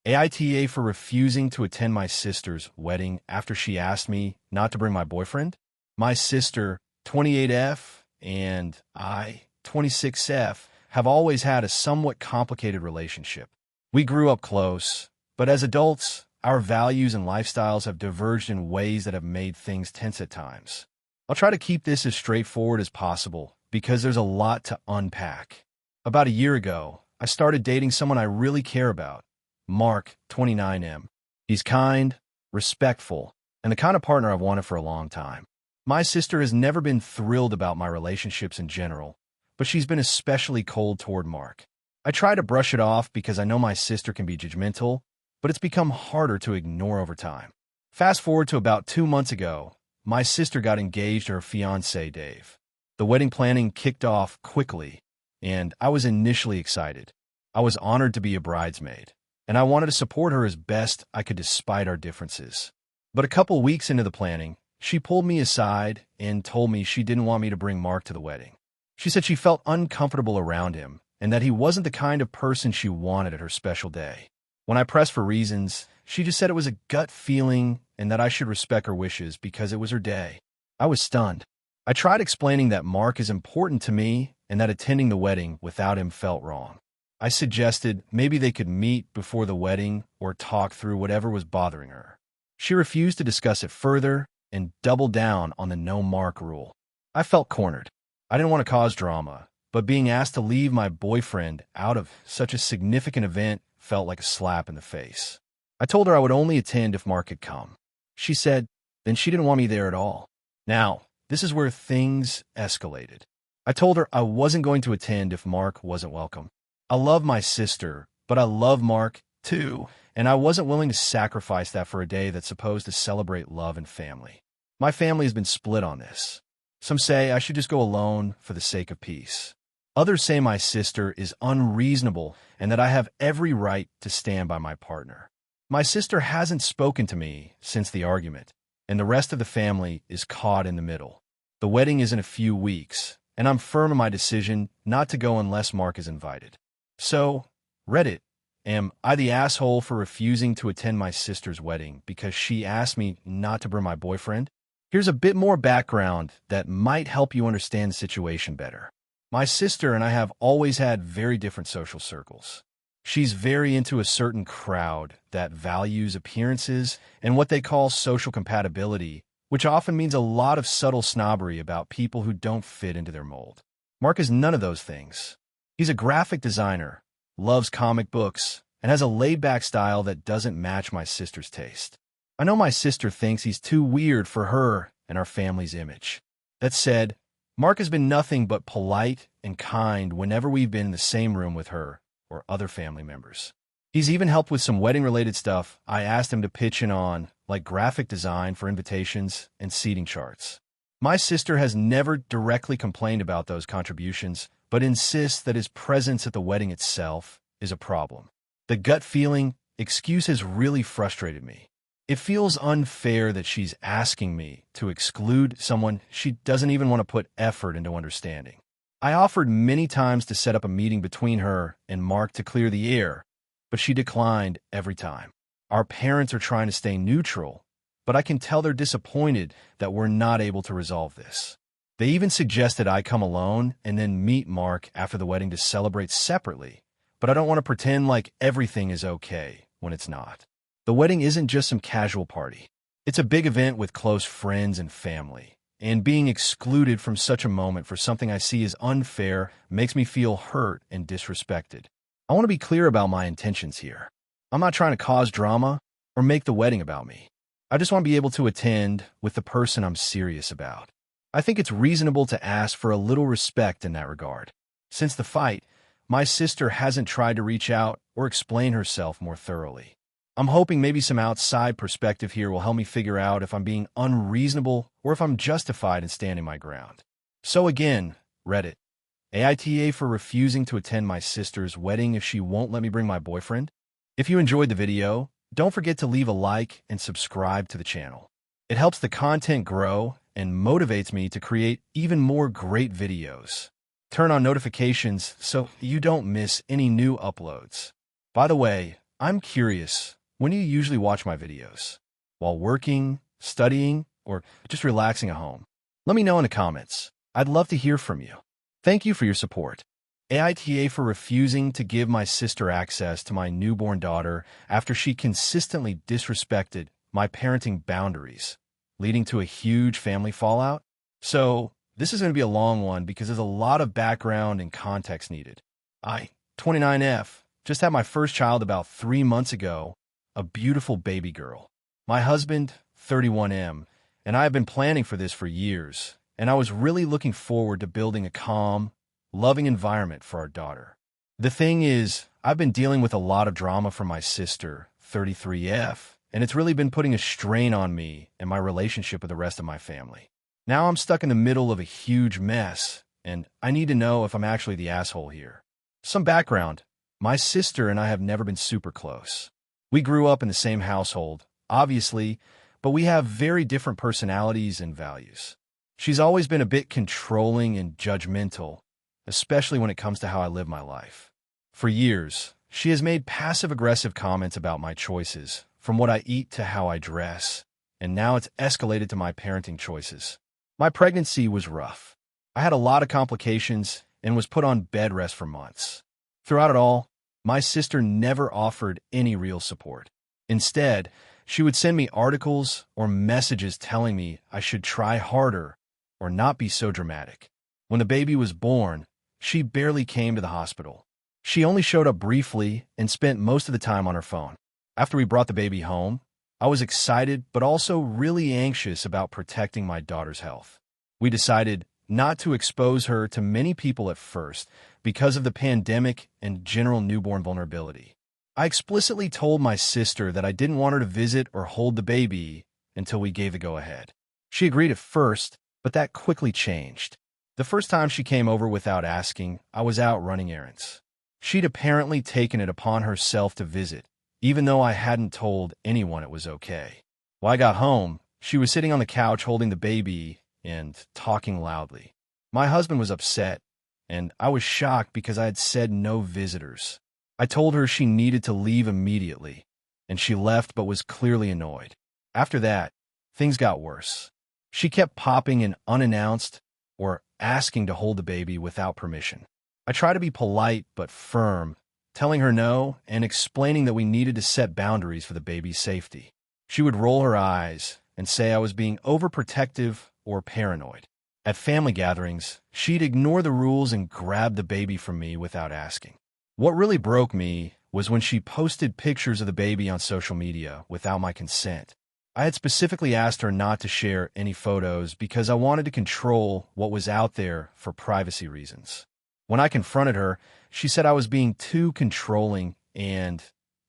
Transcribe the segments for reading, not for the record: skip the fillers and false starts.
AITA for refusing to attend my sister's wedding after she asked me not to bring my boyfriend. My sister, 28F, and I, 26F, have always had a somewhat complicated relationship. We grew up close, but as adults, our values and lifestyles have diverged in ways that have made things tense at times. I'll try to keep this as straightforward as possible because there's a lot to unpack. About a year ago, I started dating someone I really care about, Mark, 29M. He's kind, respectful, and the kind of partner I've wanted for a long time. My sister has never been thrilled about my relationships in general, but she's been especially cold toward Mark. I try to brush it off because I know my sister can be judgmental, but it's become harder to ignore over time. Fast forward to about 2 months ago, my sister got engaged to her fiancé, Dave. The wedding planning kicked off quickly, and I was initially excited. I was honored to be a bridesmaid, and I wanted to support her as best I could despite our differences. But a couple weeks into the planning, she pulled me aside and told me she didn't want me to bring Mark to the wedding. She said she felt uncomfortable around him and that he wasn't the kind of person she wanted at her special day. When I pressed for reasons, she just said it was a gut feeling and that I should respect her wishes because it was her day. I was stunned. I tried explaining that Mark is important to me and that attending the wedding without him felt wrong. I suggested maybe they could meet before the wedding or talk through whatever was bothering her. She refused to discuss it further and doubled down on the no Mark rule. I felt cornered. I didn't want to cause drama, but being asked to leave my boyfriend out of such a significant event felt like a slap in the face. I told her I would only attend if Mark had come. She said, then she didn't want me there at all. Now, this is where things escalated. I told her I wasn't going to attend if Mark wasn't welcome. I love my sister, but I love Mark too, and I wasn't willing to sacrifice that for a day that's supposed to celebrate love and family. My family has been split on this. Some say I should just go alone for the sake of peace. Others say my sister is unreasonable and that I have every right to stand by my partner. My sister hasn't spoken to me since the argument, and the rest of the family is caught in the middle. The wedding is in a few weeks, and I'm firm in my decision not to go unless Mark is invited. So, Reddit, am I the asshole for refusing to attend my sister's wedding because she asked me not to bring my boyfriend? Here's a bit more background that might help you understand the situation better. My sister and I have always had very different social circles. She's very into a certain crowd that values appearances and what they call social compatibility, which often means a lot of subtle snobbery about people who don't fit into their mold. Mark is none of those things. He's a graphic designer, loves comic books, and has a laid-back style that doesn't match my sister's taste. I know my sister thinks he's too weird for her and our family's image. That said, Mark has been nothing but polite and kind whenever we've been in the same room with her or other family members. He's even helped with some wedding-related stuff I asked him to pitch in on, like graphic design for invitations and seating charts. My sister has never directly complained about those contributions, but insists that his presence at the wedding itself is a problem. The gut feeling excuse has really frustrated me. It feels unfair that she's asking me to exclude someone she doesn't even want to put effort into understanding. I offered many times to set up a meeting between her and Mark to clear the air, but she declined every time. Our parents are trying to stay neutral, but I can tell they're disappointed that we're not able to resolve this. They even suggested I come alone and then meet Mark after the wedding to celebrate separately, but I don't want to pretend like everything is okay when it's not. The wedding isn't just some casual party. It's a big event with close friends and family, and being excluded from such a moment for something I see as unfair makes me feel hurt and disrespected. I want to be clear about my intentions here. I'm not trying to cause drama or make the wedding about me. I just want to be able to attend with the person I'm serious about. I think it's reasonable to ask for a little respect in that regard. Since the fight, my sister hasn't tried to reach out or explain herself more thoroughly. I'm hoping maybe some outside perspective here will help me figure out if I'm being unreasonable or if I'm justified in standing my ground. So again, Reddit, AITA for refusing to attend my sister's wedding if she won't let me bring my boyfriend? If you enjoyed the video, don't forget to leave a like and subscribe to the channel. It helps the content grow and motivates me to create even more great videos. Turn on notifications so you don't miss any new uploads. By the way, I'm curious, when do you usually watch my videos? While working, studying, or just relaxing at home? Let me know in the comments. I'd love to hear from you. Thank you for your support. AITA for refusing to give my sister access to my newborn daughter after she consistently disrespected my parenting boundaries, leading to a huge family fallout. So, this is going to be a long one because there's a lot of background and context needed. I, 29F, just had my first child about 3 months ago, a beautiful baby girl. My husband, 31M, and I have been planning for this for years, and I was really looking forward to building a calm, loving environment for our daughter. The thing is, I've been dealing with a lot of drama from my sister, 33F, and it's really been putting a strain on me and my relationship with the rest of my family. Now I'm stuck in the middle of a huge mess, and I need to know if I'm actually the asshole here. Some background. My sister and I have never been super close. We grew up in the same household, obviously, but we have very different personalities and values. She's always been a bit controlling and judgmental, especially when it comes to how I live my life. For years, she has made passive-aggressive comments about my choices, from what I eat to how I dress, and now it's escalated to my parenting choices. My pregnancy was rough. I had a lot of complications and was put on bed rest for months. Throughout it all, my sister never offered any real support. Instead, she would send me articles or messages telling me I should try harder or not be so dramatic. When the baby was born, she barely came to the hospital. She only showed up briefly and spent most of the time on her phone. After we brought the baby home, I was excited but also really anxious about protecting my daughter's health. We decided not to expose her to many people at first because of the pandemic and general newborn vulnerability. I explicitly told my sister that I didn't want her to visit or hold the baby until we gave the go-ahead. She agreed at first, but that quickly changed. The first time she came over without asking, I was out running errands. She'd apparently taken it upon herself to visit, even though I hadn't told anyone it was okay. When I got home, she was sitting on the couch holding the baby and talking loudly. My husband was upset, and I was shocked because I had said no visitors. I told her she needed to leave immediately, and she left but was clearly annoyed. After that, things got worse. She kept popping in unannounced or asking to hold the baby without permission. I tried to be polite but firm, telling her no and explaining that we needed to set boundaries for the baby's safety. She would roll her eyes and say I was being overprotective or paranoid. At family gatherings, she'd ignore the rules and grab the baby from me without asking. What really broke me was when she posted pictures of the baby on social media without my consent. I had specifically asked her not to share any photos because I wanted to control what was out there for privacy reasons. When I confronted her, she said I was being too controlling and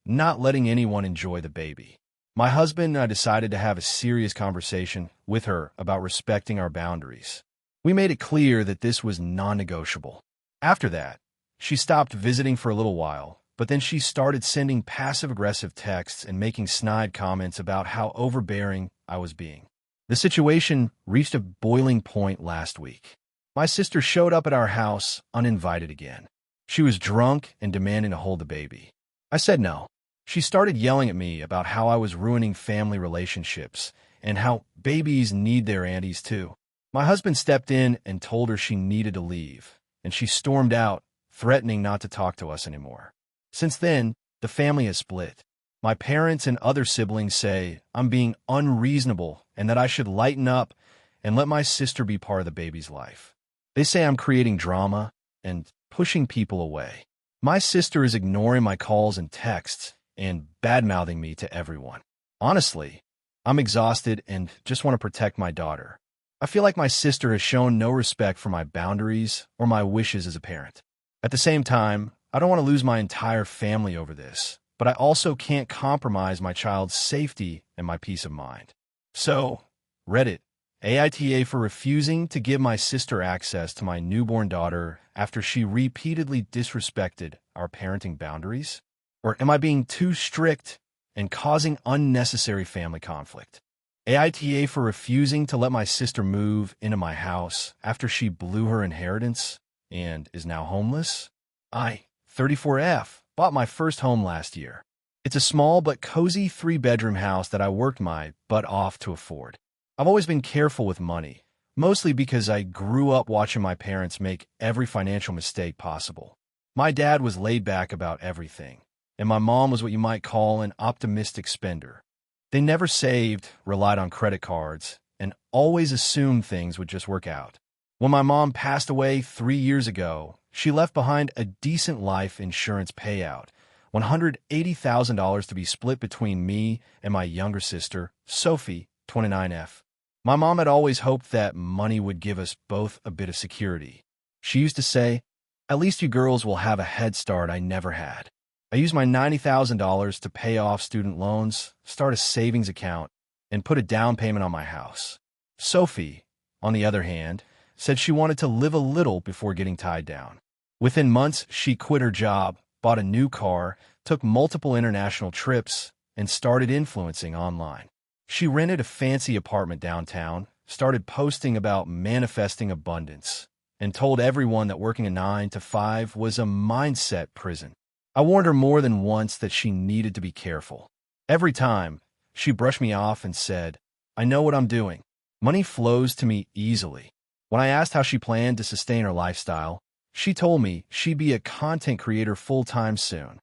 not letting anyone enjoy the baby. My husband and I decided to have a serious conversation with her about respecting our boundaries. We made it clear that this was non-negotiable. After that, she stopped visiting for a little while, but then she started sending passive-aggressive texts and making snide comments about how overbearing I was being. The situation reached a boiling point last week. My sister showed up at our house uninvited again. She was drunk and demanding to hold the baby. I said no. She started yelling at me about how I was ruining family relationships and how babies need their aunties too. My husband stepped in and told her she needed to leave, and she stormed out, threatening not to talk to us anymore. Since then, the family has split. My parents and other siblings say I'm being unreasonable and that I should lighten up and let my sister be part of the baby's life. They say I'm creating drama and pushing people away. My sister is ignoring my calls and texts and bad-mouthing me to everyone. Honestly, I'm exhausted and just want to protect my daughter. I feel like my sister has shown no respect for my boundaries or my wishes as a parent. At the same time, I don't want to lose my entire family over this, but I also can't compromise my child's safety and my peace of mind. So, Reddit, AITA for refusing to give my sister access to my newborn daughter after she repeatedly disrespected our parenting boundaries? Or am I being too strict and causing unnecessary family conflict? AITA for refusing to let my sister move into my house after she blew her inheritance and is now homeless? I, 34F, bought my first home last year. It's a small but cozy 3-bedroom house that I worked my butt off to afford. I've always been careful with money, mostly because I grew up watching my parents make every financial mistake possible. My dad was laid back about everything, and my mom was what you might call an optimistic spender. They never saved, relied on credit cards, and always assumed things would just work out. When my mom passed away 3 years ago, she left behind a decent life insurance payout, $180,000 to be split between me and my younger sister, Sophie, 29F. My mom had always hoped that money would give us both a bit of security. She used to say, "At least you girls will have a head start I never had." I used my $90,000 to pay off student loans, start a savings account, and put a down payment on my house. Sophie, on the other hand, said she wanted to live a little before getting tied down. Within months, she quit her job, bought a new car, took multiple international trips, and started influencing online. She rented a fancy apartment downtown, started posting about manifesting abundance, and told everyone that working a 9 to 5 was a mindset prison. I warned her more than once that she needed to be careful. Every time, she brushed me off and said, "I know what I'm doing. Money flows to me easily." When I asked how she planned to sustain her lifestyle, she told me she'd be a content creator full-time soon.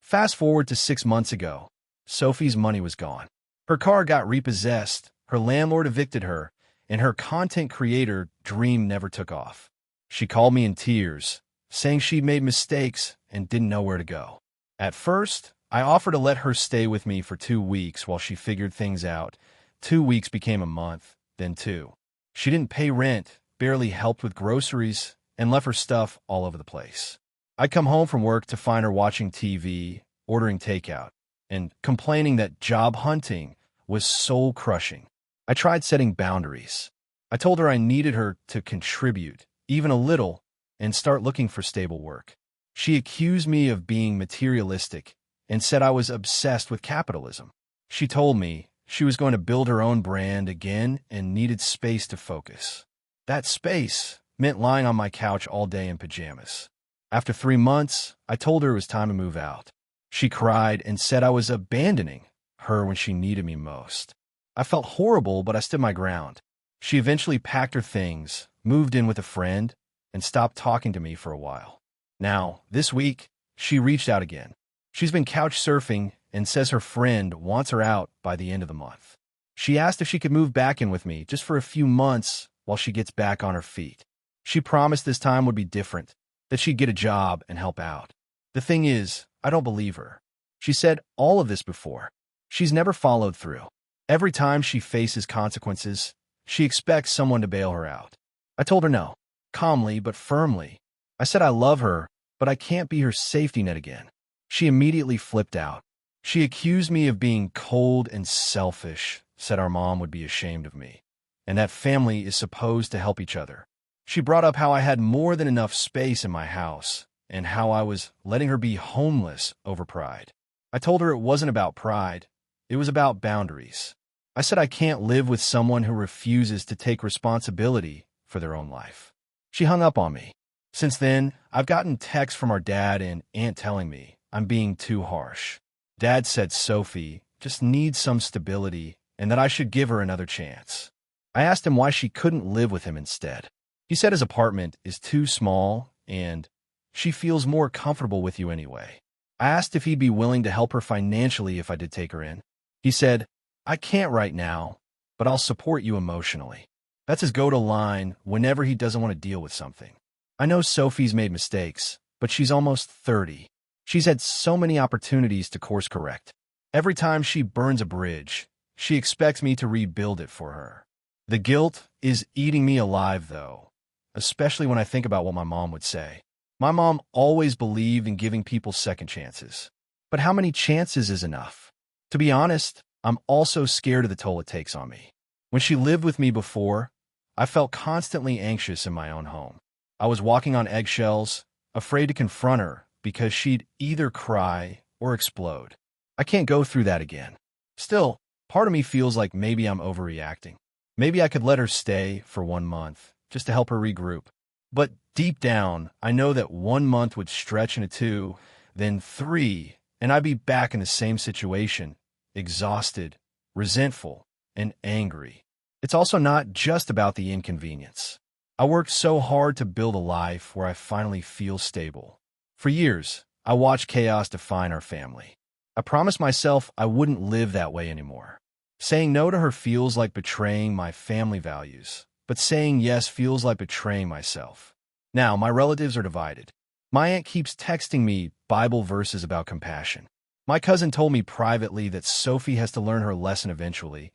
Fast forward to 6 months ago, Sophie's money was gone. Her car got repossessed, her landlord evicted her, and her content creator dream never took off. She called me in tears, saying she'd made mistakes and didn't know where to go. At first, I offered to let her stay with me for 2 weeks while she figured things out. 2 weeks became a month, then 2. She didn't pay rent, barely helped with groceries, and left her stuff all over the place. I'd come home from work to find her watching TV, ordering takeout, and complaining that job hunting was soul-crushing. I tried setting boundaries. I told her I needed her to contribute, even a little, and start looking for stable work. She accused me of being materialistic and said I was obsessed with capitalism. She told me she was going to build her own brand again and needed space to focus. That space meant lying on my couch all day in pajamas. After 3 months, I told her it was time to move out. She cried and said I was abandoning her when she needed me most. I felt horrible, but I stood my ground. She eventually packed her things, moved in with a friend, and stopped talking to me for a while. Now, this week, she reached out again. She's been couch surfing and says her friend wants her out by the end of the month. She asked if she could move back in with me just for a few months while she gets back on her feet. She promised this time would be different, that she'd get a job and help out. The thing is, I don't believe her. She said all of this before. She's never followed through. Every time she faces consequences, she expects someone to bail her out. I told her no, calmly but firmly. I said I love her, but I can't be her safety net again. She immediately flipped out. She accused me of being cold and selfish, said our mom would be ashamed of me, and that family is supposed to help each other. She brought up how I had more than enough space in my house, and how I was letting her be homeless over pride. I told her it wasn't about pride, it was about boundaries. I said I can't live with someone who refuses to take responsibility for their own life. She hung up on me. Since then, I've gotten texts from our dad and aunt telling me I'm being too harsh. Dad said Sophie just needs some stability and that I should give her another chance. I asked him why she couldn't live with him instead. He said his apartment is too small and she feels more comfortable with you anyway. I asked if he'd be willing to help her financially if I did take her in. He said, "I can't right now, but I'll support you emotionally." That's his go-to line whenever he doesn't want to deal with something. I know Sophie's made mistakes, but she's almost 30. She's had so many opportunities to course correct. Every time she burns a bridge, she expects me to rebuild it for her. The guilt is eating me alive, though, especially when I think about what my mom would say. My mom always believed in giving people second chances. But how many chances is enough? To be honest, I'm also scared of the toll it takes on me. When she lived with me before, I felt constantly anxious in my own home. I was walking on eggshells, afraid to confront her because she'd either cry or explode. I can't go through that again. Still, part of me feels like maybe I'm overreacting. Maybe I could let her stay for 1 month, just to help her regroup. But deep down, I know that 1 month would stretch into 2, then 3, and I'd be back in the same situation, exhausted, resentful, and angry. It's also not just about the inconvenience. I worked so hard to build a life where I finally feel stable. For years, I watched chaos define our family. I promised myself I wouldn't live that way anymore. Saying no to her feels like betraying my family values, but saying yes feels like betraying myself. Now, my relatives are divided. My aunt keeps texting me Bible verses about compassion. My cousin told me privately that Sophie has to learn her lesson eventually,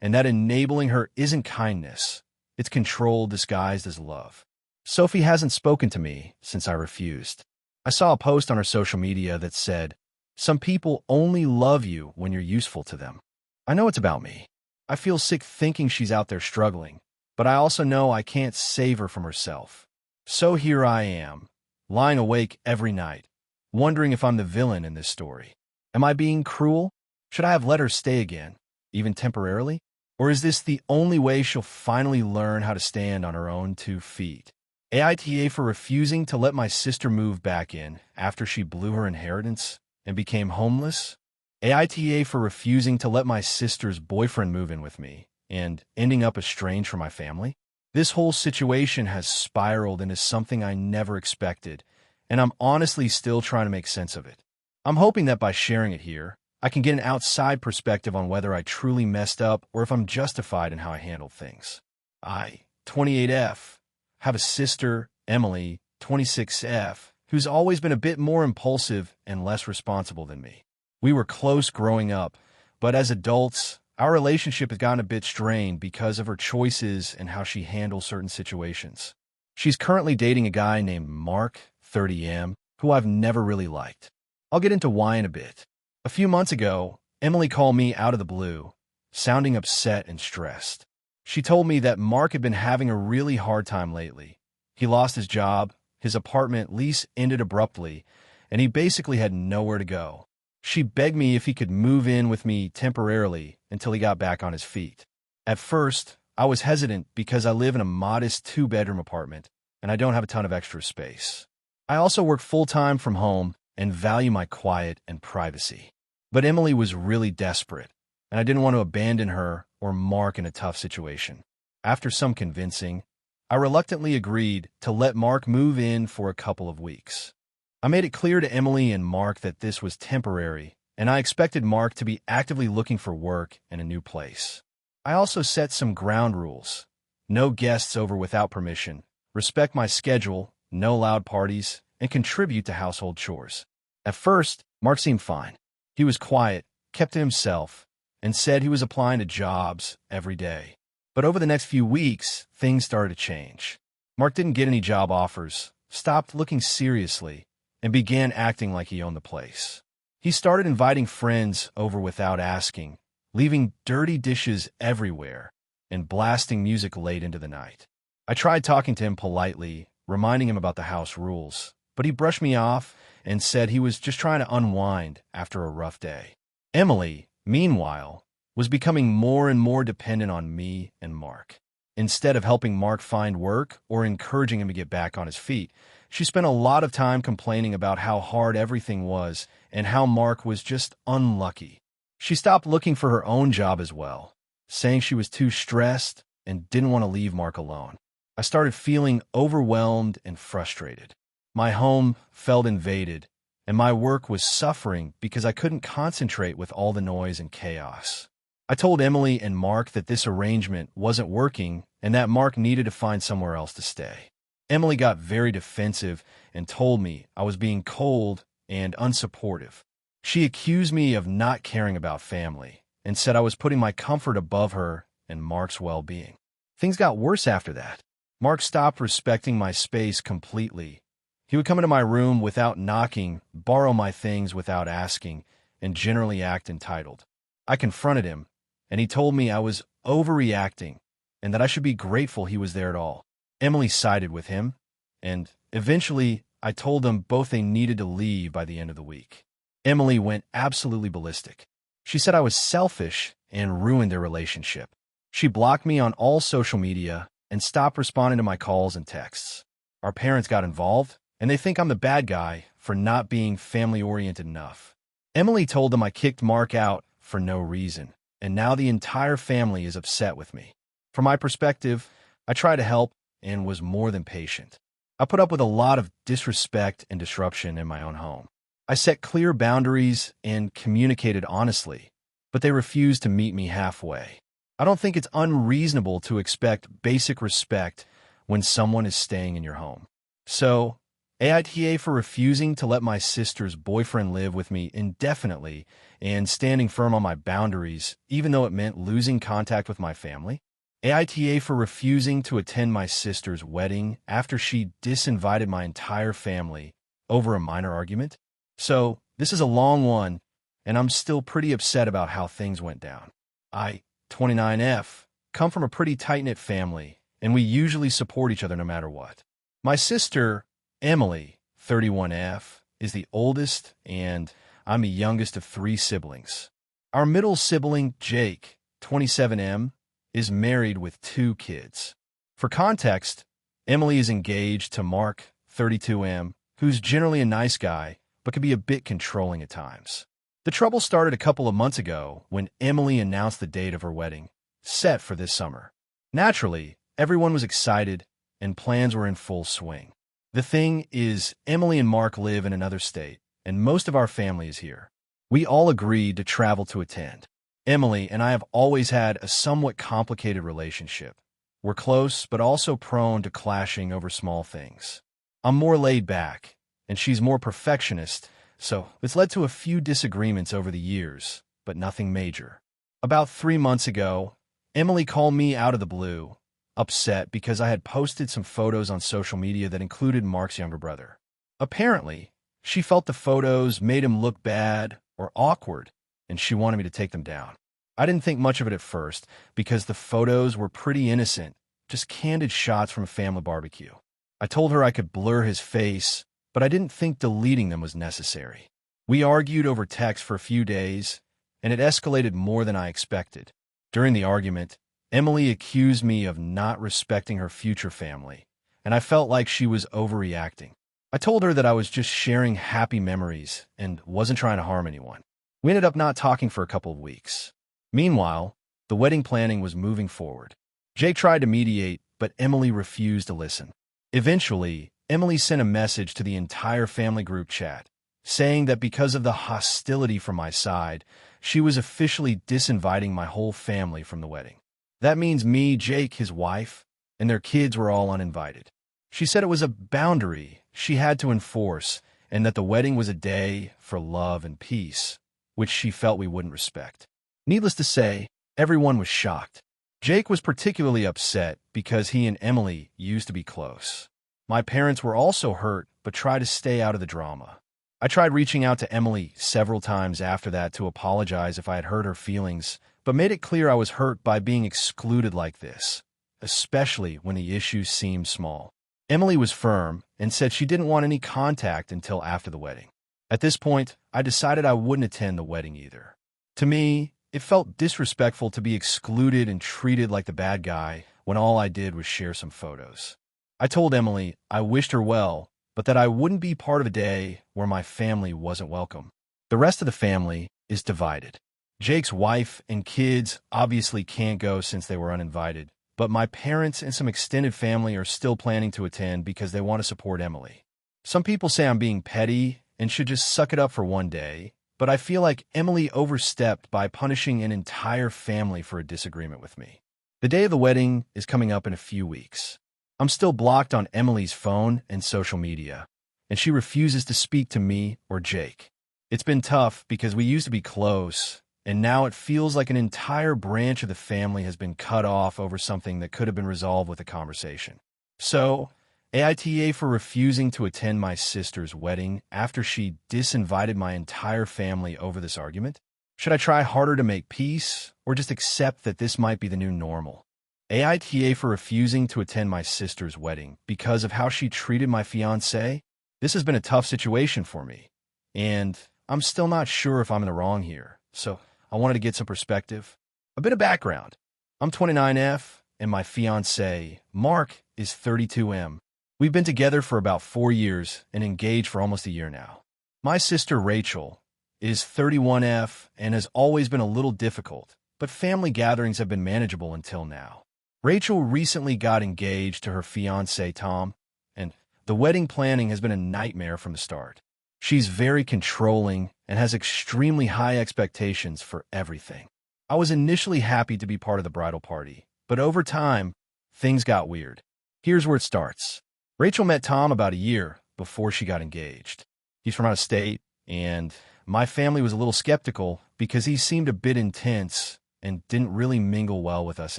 and that enabling her isn't kindness, it's control disguised as love. Sophie hasn't spoken to me since I refused. I saw a post on her social media that said, "Some people only love you when you're useful to them." I know it's about me. I feel sick thinking she's out there struggling, but I also know I can't save her from herself. So here I am, lying awake every night, wondering if I'm the villain in this story. Am I being cruel? Should I have let her stay again, even temporarily? Or is this the only way she'll finally learn how to stand on her own 2 feet? AITA for refusing to let my sister move back in after she blew her inheritance and became homeless? AITA for refusing to let my sister's boyfriend move in with me and ending up estranged from my family? This whole situation has spiraled into something I never expected, and I'm honestly still trying to make sense of it. I'm hoping that by sharing it here, I can get an outside perspective on whether I truly messed up or if I'm justified in how I handled things. I, 28F, have a sister, Emily, 26F, who's always been a bit more impulsive and less responsible than me. We were close growing up, but as adults, our relationship has gotten a bit strained because of her choices and how she handles certain situations. She's currently dating a guy named Mark, 30M, who I've never really liked. I'll get into why in a bit. A few months ago, Emily called me out of the blue, sounding upset and stressed. She told me that Mark had been having a really hard time lately. He lost his job, his apartment lease ended abruptly, and he basically had nowhere to go. She begged me if he could move in with me temporarily until he got back on his feet. At first, I was hesitant because I live in a modest 2-bedroom apartment, and I don't have a ton of extra space. I also work full-time from home and value my quiet and privacy. But Emily was really desperate, and I didn't want to abandon her or Mark in a tough situation. After some convincing, I reluctantly agreed to let Mark move in for a couple of weeks. I made it clear to Emily and Mark that this was temporary, and I expected Mark to be actively looking for work in a new place. I also set some ground rules. No guests over without permission, respect my schedule, no loud parties, and contribute to household chores. At first, Mark seemed fine. He was quiet, kept to himself, and said he was applying to jobs every day. But over the next few weeks, things started to change. Mark didn't get any job offers, stopped looking seriously, and began acting like he owned the place. He started inviting friends over without asking, leaving dirty dishes everywhere, and blasting music late into the night. I tried talking to him politely, reminding him about the house rules, but he brushed me off and said he was just trying to unwind after a rough day. Emily, meanwhile, was becoming more and more dependent on me and Mark. Instead of helping Mark find work or encouraging him to get back on his feet, she spent a lot of time complaining about how hard everything was and how Mark was just unlucky. She stopped looking for her own job as well, saying she was too stressed and didn't want to leave Mark alone. I started feeling overwhelmed and frustrated. My home felt invaded, and my work was suffering because I couldn't concentrate with all the noise and chaos. I told Emily and Mark that this arrangement wasn't working and that Mark needed to find somewhere else to stay. Emily got very defensive and told me I was being cold and unsupportive. She accused me of not caring about family and said I was putting my comfort above her and Mark's well-being. Things got worse after that. Mark stopped respecting my space completely. He would come into my room without knocking, borrow my things without asking, and generally act entitled. I confronted him, and he told me I was overreacting and that I should be grateful he was there at all. Emily sided with him, and eventually I told them both they needed to leave by the end of the week. Emily went absolutely ballistic. She said I was selfish and ruined their relationship. She blocked me on all social media and stopped responding to my calls and texts. Our parents got involved, and they think I'm the bad guy for not being family-oriented enough. Emily told them I kicked Mark out for no reason, and now the entire family is upset with me. From my perspective, I tried to help and was more than patient. I put up with a lot of disrespect and disruption in my own home. I set clear boundaries and communicated honestly, but they refused to meet me halfway. I don't think it's unreasonable to expect basic respect when someone is staying in your home. So, AITA for refusing to let my sister's boyfriend live with me indefinitely and standing firm on my boundaries, even though it meant losing contact with my family. AITA for refusing to attend my sister's wedding after she disinvited my entire family over a minor argument. So, this is a long one, and I'm still pretty upset about how things went down. I, 29F, come from a pretty tight-knit family, and we usually support each other no matter what. My sister, Emily, 31F, is the oldest, and I'm the youngest of 3 siblings. Our middle sibling, Jake, 27M, is married with 2 kids. For context, Emily is engaged to Mark, 32M, who's generally a nice guy, but can be a bit controlling at times. The trouble started a couple of months ago when Emily announced the date of her wedding, set for this summer. Naturally, everyone was excited, and plans were in full swing. The thing is, Emily and Mark live in another state, and most of our family is here. We all agreed to travel to attend. Emily and I have always had a somewhat complicated relationship. We're close, but also prone to clashing over small things. I'm more laid back, and she's more perfectionist, so it's led to a few disagreements over the years, but nothing major. About 3 months ago, Emily called me out of the blue, upset because I had posted some photos on social media that included Mark's younger brother. Apparently, she felt the photos made him look bad or awkward, and she wanted me to take them down. I didn't think much of it at first because the photos were pretty innocent, just candid shots from a family barbecue. I told her I could blur his face, but I didn't think deleting them was necessary. We argued over text for a few days, and it escalated more than I expected. During the argument, Emily accused me of not respecting her future family, and I felt like she was overreacting. I told her that I was just sharing happy memories and wasn't trying to harm anyone. We ended up not talking for a couple of weeks. Meanwhile, the wedding planning was moving forward. Jake tried to mediate, but Emily refused to listen. Eventually, Emily sent a message to the entire family group chat, saying that because of the hostility from my side, she was officially disinviting my whole family from the wedding. That means me, Jake, his wife, and their kids were all uninvited. She said it was a boundary she had to enforce and that the wedding was a day for love and peace, which she felt we wouldn't respect. Needless to say, everyone was shocked. Jake was particularly upset because he and Emily used to be close. My parents were also hurt, but tried to stay out of the drama. I tried reaching out to Emily several times after that to apologize if I had hurt her feelings, but made it clear I was hurt by being excluded like this, especially when the issue seemed small. Emily was firm and said she didn't want any contact until after the wedding. At this point, I decided I wouldn't attend the wedding either. To me, it felt disrespectful to be excluded and treated like the bad guy when all I did was share some photos. I told Emily I wished her well, but that I wouldn't be part of a day where my family wasn't welcome. The rest of the family is divided. Jake's wife and kids obviously can't go since they were uninvited, but my parents and some extended family are still planning to attend because they want to support Emily. Some people say I'm being petty and should just suck it up for one day, but I feel like Emily overstepped by punishing an entire family for a disagreement with me. The day of the wedding is coming up in a few weeks. I'm still blocked on Emily's phone and social media, and she refuses to speak to me or Jake. It's been tough because we used to be close, and now it feels like an entire branch of the family has been cut off over something that could have been resolved with a conversation. So, AITA for refusing to attend my sister's wedding after she disinvited my entire family over this argument? Should I try harder to make peace, or just accept that this might be the new normal? AITA for refusing to attend my sister's wedding because of how she treated my fiancé? This has been a tough situation for me, and I'm still not sure if I'm in the wrong here, so I wanted to get some perspective. A bit of background. I'm 29F, and my fiancé, Mark, is 32M. We've been together for about 4 years and engaged for almost a year now. My sister, Rachel, is 31F and has always been a little difficult, but family gatherings have been manageable until now. Rachel recently got engaged to her fiancé, Tom, and the wedding planning has been a nightmare from the start. She's very controlling and has extremely high expectations for everything. I was initially happy to be part of the bridal party, but over time, things got weird. Here's where it starts. Rachel met Tom about a year before she got engaged. He's from out of state, and my family was a little skeptical because he seemed a bit intense and didn't really mingle well with us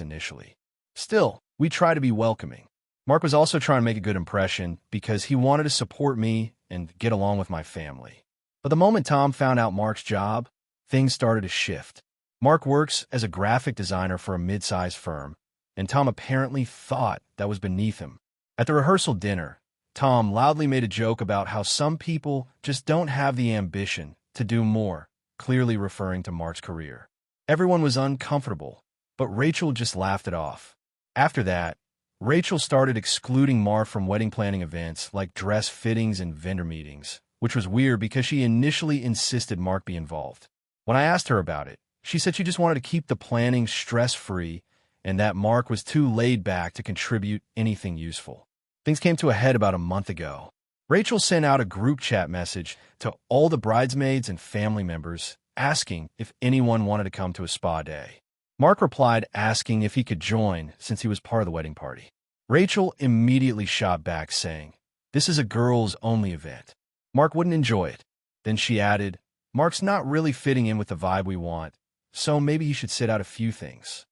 initially. Still, we try to be welcoming. Mark was also trying to make a good impression because he wanted to support me and get along with my family. But the moment Tom found out Mark's job, things started to shift. Mark works as a graphic designer for a mid-sized firm, and Tom apparently thought that was beneath him. At the rehearsal dinner, Tom loudly made a joke about how some people just don't have the ambition to do more, clearly referring to Mark's career. Everyone was uncomfortable, but Rachel just laughed it off. After that, Rachel started excluding Mark from wedding planning events like dress fittings and vendor meetings, which was weird because she initially insisted Mark be involved. When I asked her about it, she said she just wanted to keep the planning stress-free and that Mark was too laid back to contribute anything useful. Things came to a head about a month ago. Rachel sent out a group chat message to all the bridesmaids and family members asking if anyone wanted to come to a spa day. Mark replied asking if he could join since he was part of the wedding party. Rachel immediately shot back saying, "This is a girls-only event. Mark wouldn't enjoy it." Then she added, "Mark's not really fitting in with the vibe we want, so maybe he should sit out a few things."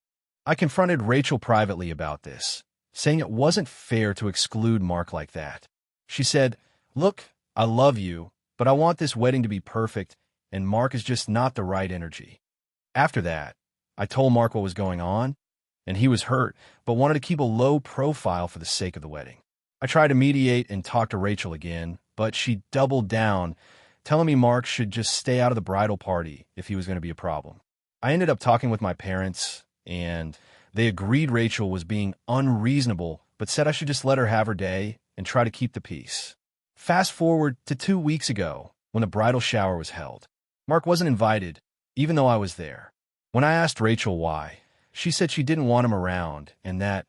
I confronted Rachel privately about this, saying it wasn't fair to exclude Mark like that. She said, "Look, I love you, but I want this wedding to be perfect, and Mark is just not the right energy." After that, I told Mark what was going on, and he was hurt, but wanted to keep a low profile for the sake of the wedding. I tried to mediate and talk to Rachel again, but she doubled down, telling me Mark should just stay out of the bridal party if he was going to be a problem. I ended up talking with my parents, and they agreed Rachel was being unreasonable, but said I should just let her have her day and try to keep the peace. Fast forward to 2 weeks ago, when the bridal shower was held. Mark wasn't invited, even though I was there. When I asked Rachel why, she said she didn't want him around and that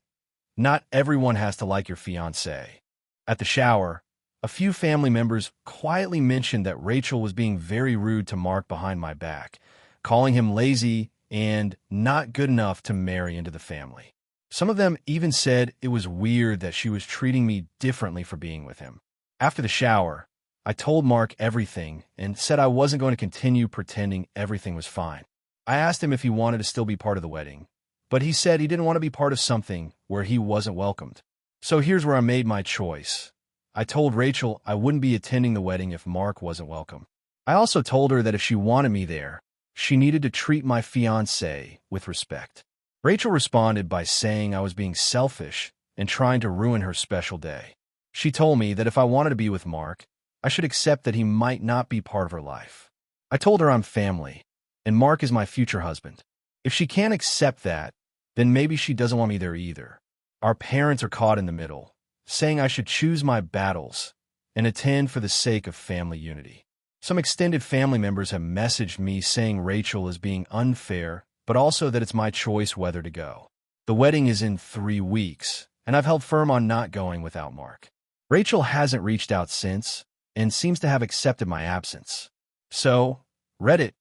not everyone has to like your fiancé. At the shower, a few family members quietly mentioned that Rachel was being very rude to Mark behind my back, calling him lazy and not good enough to marry into the family. Some of them even said it was weird that she was treating me differently for being with him. After the shower, I told Mark everything and said I wasn't going to continue pretending everything was fine. I asked him if he wanted to still be part of the wedding, but he said he didn't want to be part of something where he wasn't welcomed. So here's where I made my choice. I told Rachel I wouldn't be attending the wedding if Mark wasn't welcome. I also told her that if she wanted me there, she needed to treat my fiancé with respect. Rachel responded by saying I was being selfish and trying to ruin her special day. She told me that if I wanted to be with Mark, I should accept that he might not be part of her life. I told her I'm family, and Mark is my future husband. If she can't accept that, then maybe she doesn't want me there either. Our parents are caught in the middle, saying I should choose my battles and attend for the sake of family unity. Some extended family members have messaged me saying Rachel is being unfair, but also that it's my choice whether to go. The wedding is in 3 weeks, and I've held firm on not going without Mark. Rachel hasn't reached out since, and seems to have accepted my absence. So, Reddit,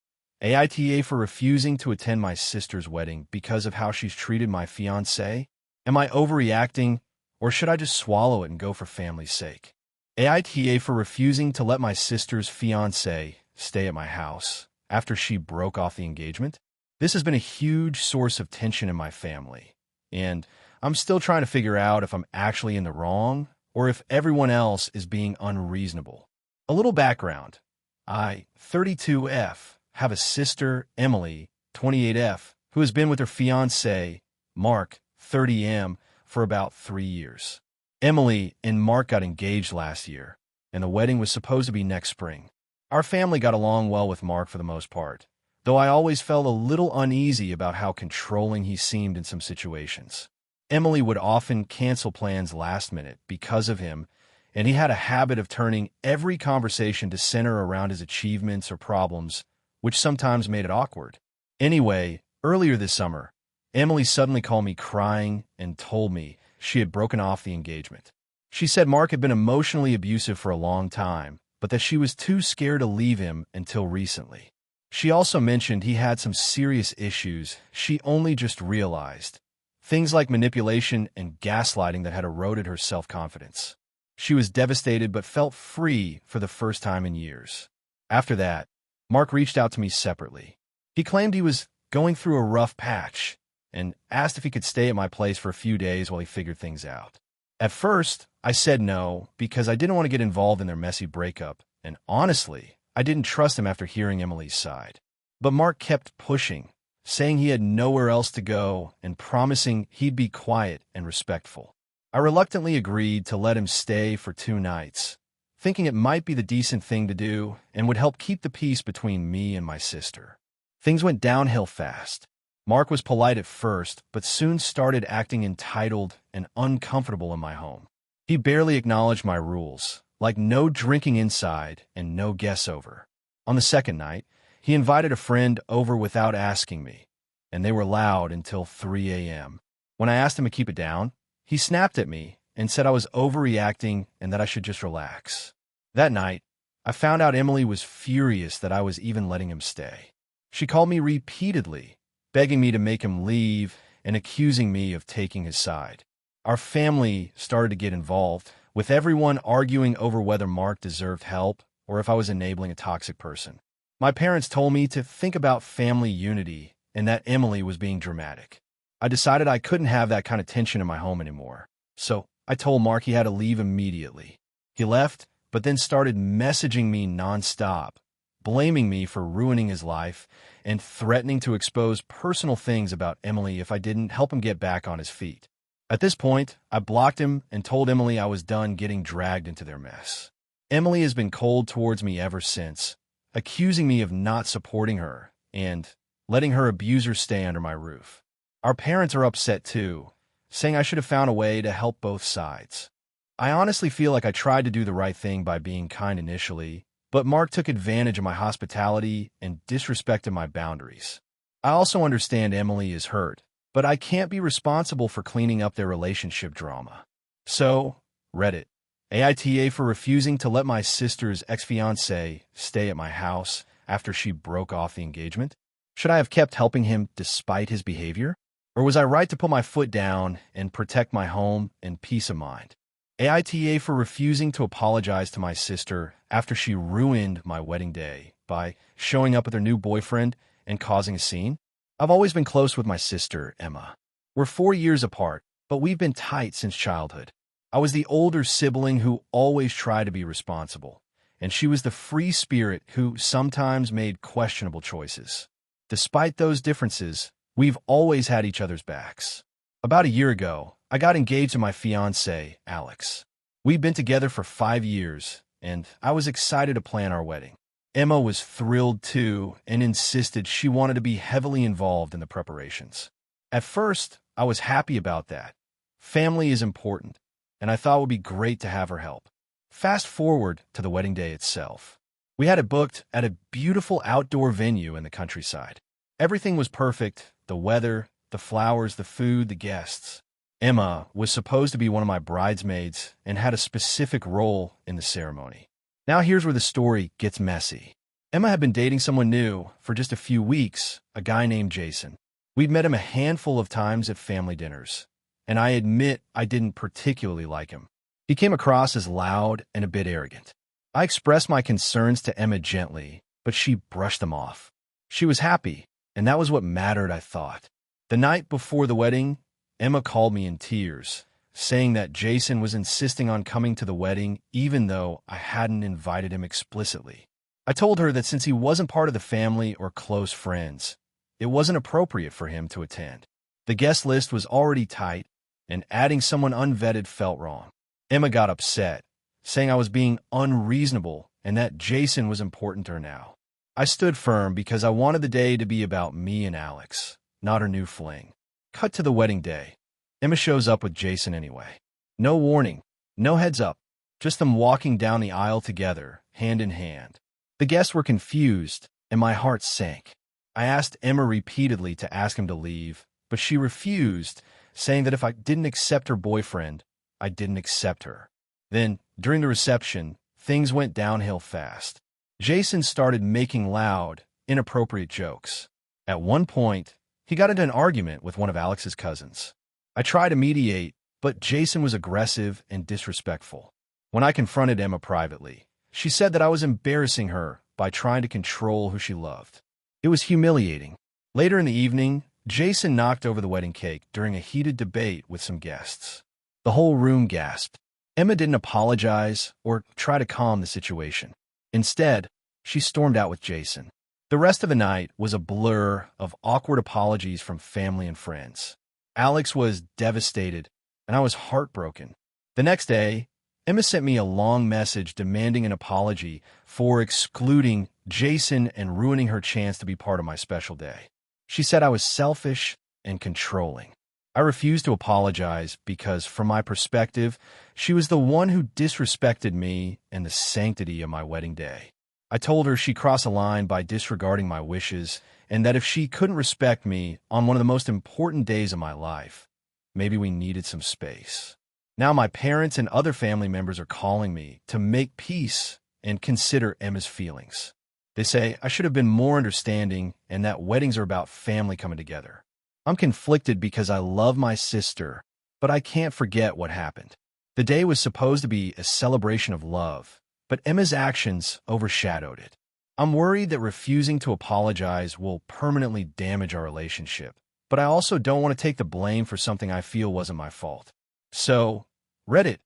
AITA for refusing to attend my sister's wedding because of how she's treated my fiancé? Am I overreacting, or should I just swallow it and go for family's sake? AITA for refusing to let my sister's fiancé stay at my house after she broke off the engagement? This has been a huge source of tension in my family, and I'm still trying to figure out if I'm actually in the wrong or if everyone else is being unreasonable. A little background. I, 32F, have a sister, Emily, 28F, who has been with her fiancé, Mark, 30M, for about 3 years. Emily and Mark got engaged last year, and the wedding was supposed to be next spring. Our family got along well with Mark for the most part, though I always felt a little uneasy about how controlling he seemed in some situations. Emily would often cancel plans last minute because of him, and he had a habit of turning every conversation to center around his achievements or problems which sometimes made it awkward. Anyway, earlier this summer, Emily suddenly called me crying and told me she had broken off the engagement. She said Mark had been emotionally abusive for a long time, but that she was too scared to leave him until recently. She also mentioned he had some serious issues she only just realized, things like manipulation and gaslighting that had eroded her self-confidence. She was devastated but felt free for the first time in years. After that, Mark reached out to me separately. He claimed he was going through a rough patch and asked if he could stay at my place for a few days while he figured things out. At first, I said no because I didn't want to get involved in their messy breakup, and honestly, I didn't trust him after hearing Emily's side. But Mark kept pushing, saying he had nowhere else to go and promising he'd be quiet and respectful. I reluctantly agreed to let him stay for 2 nights, thinking it might be the decent thing to do and would help keep the peace between me and my sister. Things went downhill fast. Mark was polite at first, but soon started acting entitled and uncomfortable in my home. He barely acknowledged my rules, like no drinking inside and no guests over. On the second night, he invited a friend over without asking me, and they were loud until 3 a.m. When I asked him to keep it down, he snapped at me and said I was overreacting and that I should just relax. That night, I found out Emily was furious that I was even letting him stay. She called me repeatedly, begging me to make him leave and accusing me of taking his side. Our family started to get involved, with everyone arguing over whether Mark deserved help or if I was enabling a toxic person. My parents told me to think about family unity and that Emily was being dramatic. I decided I couldn't have that kind of tension in my home anymore, so I told Mark he had to leave immediately. He left, but then started messaging me nonstop, blaming me for ruining his life and threatening to expose personal things about Emily if I didn't help him get back on his feet. At this point, I blocked him and told Emily I was done getting dragged into their mess. Emily has been cold towards me ever since, accusing me of not supporting her and letting her abuser stay under my roof. Our parents are upset too, saying I should have found a way to help both sides. I honestly feel like I tried to do the right thing by being kind initially, but Mark took advantage of my hospitality and disrespected my boundaries. I also understand Emily is hurt, but I can't be responsible for cleaning up their relationship drama. So, Reddit. AITA for refusing to let my sister's ex-fiancé stay at my house after she broke off the engagement? Should I have kept helping him despite his behavior? Or was I right to put my foot down and protect my home and peace of mind? AITA for refusing to apologize to my sister after she ruined my wedding day by showing up with her new boyfriend and causing a scene? I've always been close with my sister, Emma. We're 4 years apart, but we've been tight since childhood. I was the older sibling who always tried to be responsible, and she was the free spirit who sometimes made questionable choices. Despite those differences, we've always had each other's backs. About a year ago, I got engaged to my fiancé, Alex. We'd been together for 5 years, and I was excited to plan our wedding. Emma was thrilled too and insisted she wanted to be heavily involved in the preparations. At first, I was happy about that. Family is important, and I thought it would be great to have her help. Fast forward to the wedding day itself. We had it booked at a beautiful outdoor venue in the countryside. Everything was perfect: the weather, the flowers, the food, the guests. Emma was supposed to be one of my bridesmaids and had a specific role in the ceremony. Now here's where the story gets messy. Emma had been dating someone new for just a few weeks, a guy named Jason. We'd met him a handful of times at family dinners, and I admit I didn't particularly like him. He came across as loud and a bit arrogant. I expressed my concerns to Emma gently, but she brushed them off. She was happy, and that was what mattered, I thought. The night before the wedding, Emma called me in tears, saying that Jason was insisting on coming to the wedding even though I hadn't invited him explicitly. I told her that since he wasn't part of the family or close friends, it wasn't appropriate for him to attend. The guest list was already tight, and adding someone unvetted felt wrong. Emma got upset, saying I was being unreasonable and that Jason was important to her now. I stood firm because I wanted the day to be about me and Alex, not her new fling. Cut to the wedding day. Emma shows up with Jason anyway. No warning, no heads up, just them walking down the aisle together, hand in hand. The guests were confused, and my heart sank. I asked Emma repeatedly to ask him to leave, but she refused, saying that if I didn't accept her boyfriend, I didn't accept her. Then, during the reception, things went downhill fast. Jason started making loud, inappropriate jokes. At one point, he got into an argument with one of Alex's cousins. I tried to mediate, but Jason was aggressive and disrespectful. When I confronted Emma privately, she said that I was embarrassing her by trying to control who she loved. It was humiliating. Later in the evening, Jason knocked over the wedding cake during a heated debate with some guests. The whole room gasped. Emma didn't apologize or try to calm the situation. Instead, she stormed out with Jason. The rest of the night was a blur of awkward apologies from family and friends. Alex was devastated, and I was heartbroken. The next day, Emma sent me a long message demanding an apology for excluding Jason and ruining her chance to be part of my special day. She said I was selfish and controlling. I refused to apologize because, from my perspective, she was the one who disrespected me and the sanctity of my wedding day. I told her she crossed a line by disregarding my wishes, and that if she couldn't respect me on one of the most important days of my life, maybe we needed some space. Now my parents and other family members are calling me to make peace and consider Emma's feelings. They say I should have been more understanding and that weddings are about family coming together. I'm conflicted because I love my sister, but I can't forget what happened. The day was supposed to be a celebration of love, but Emma's actions overshadowed it. I'm worried that refusing to apologize will permanently damage our relationship, but I also don't want to take the blame for something I feel wasn't my fault. So, Reddit,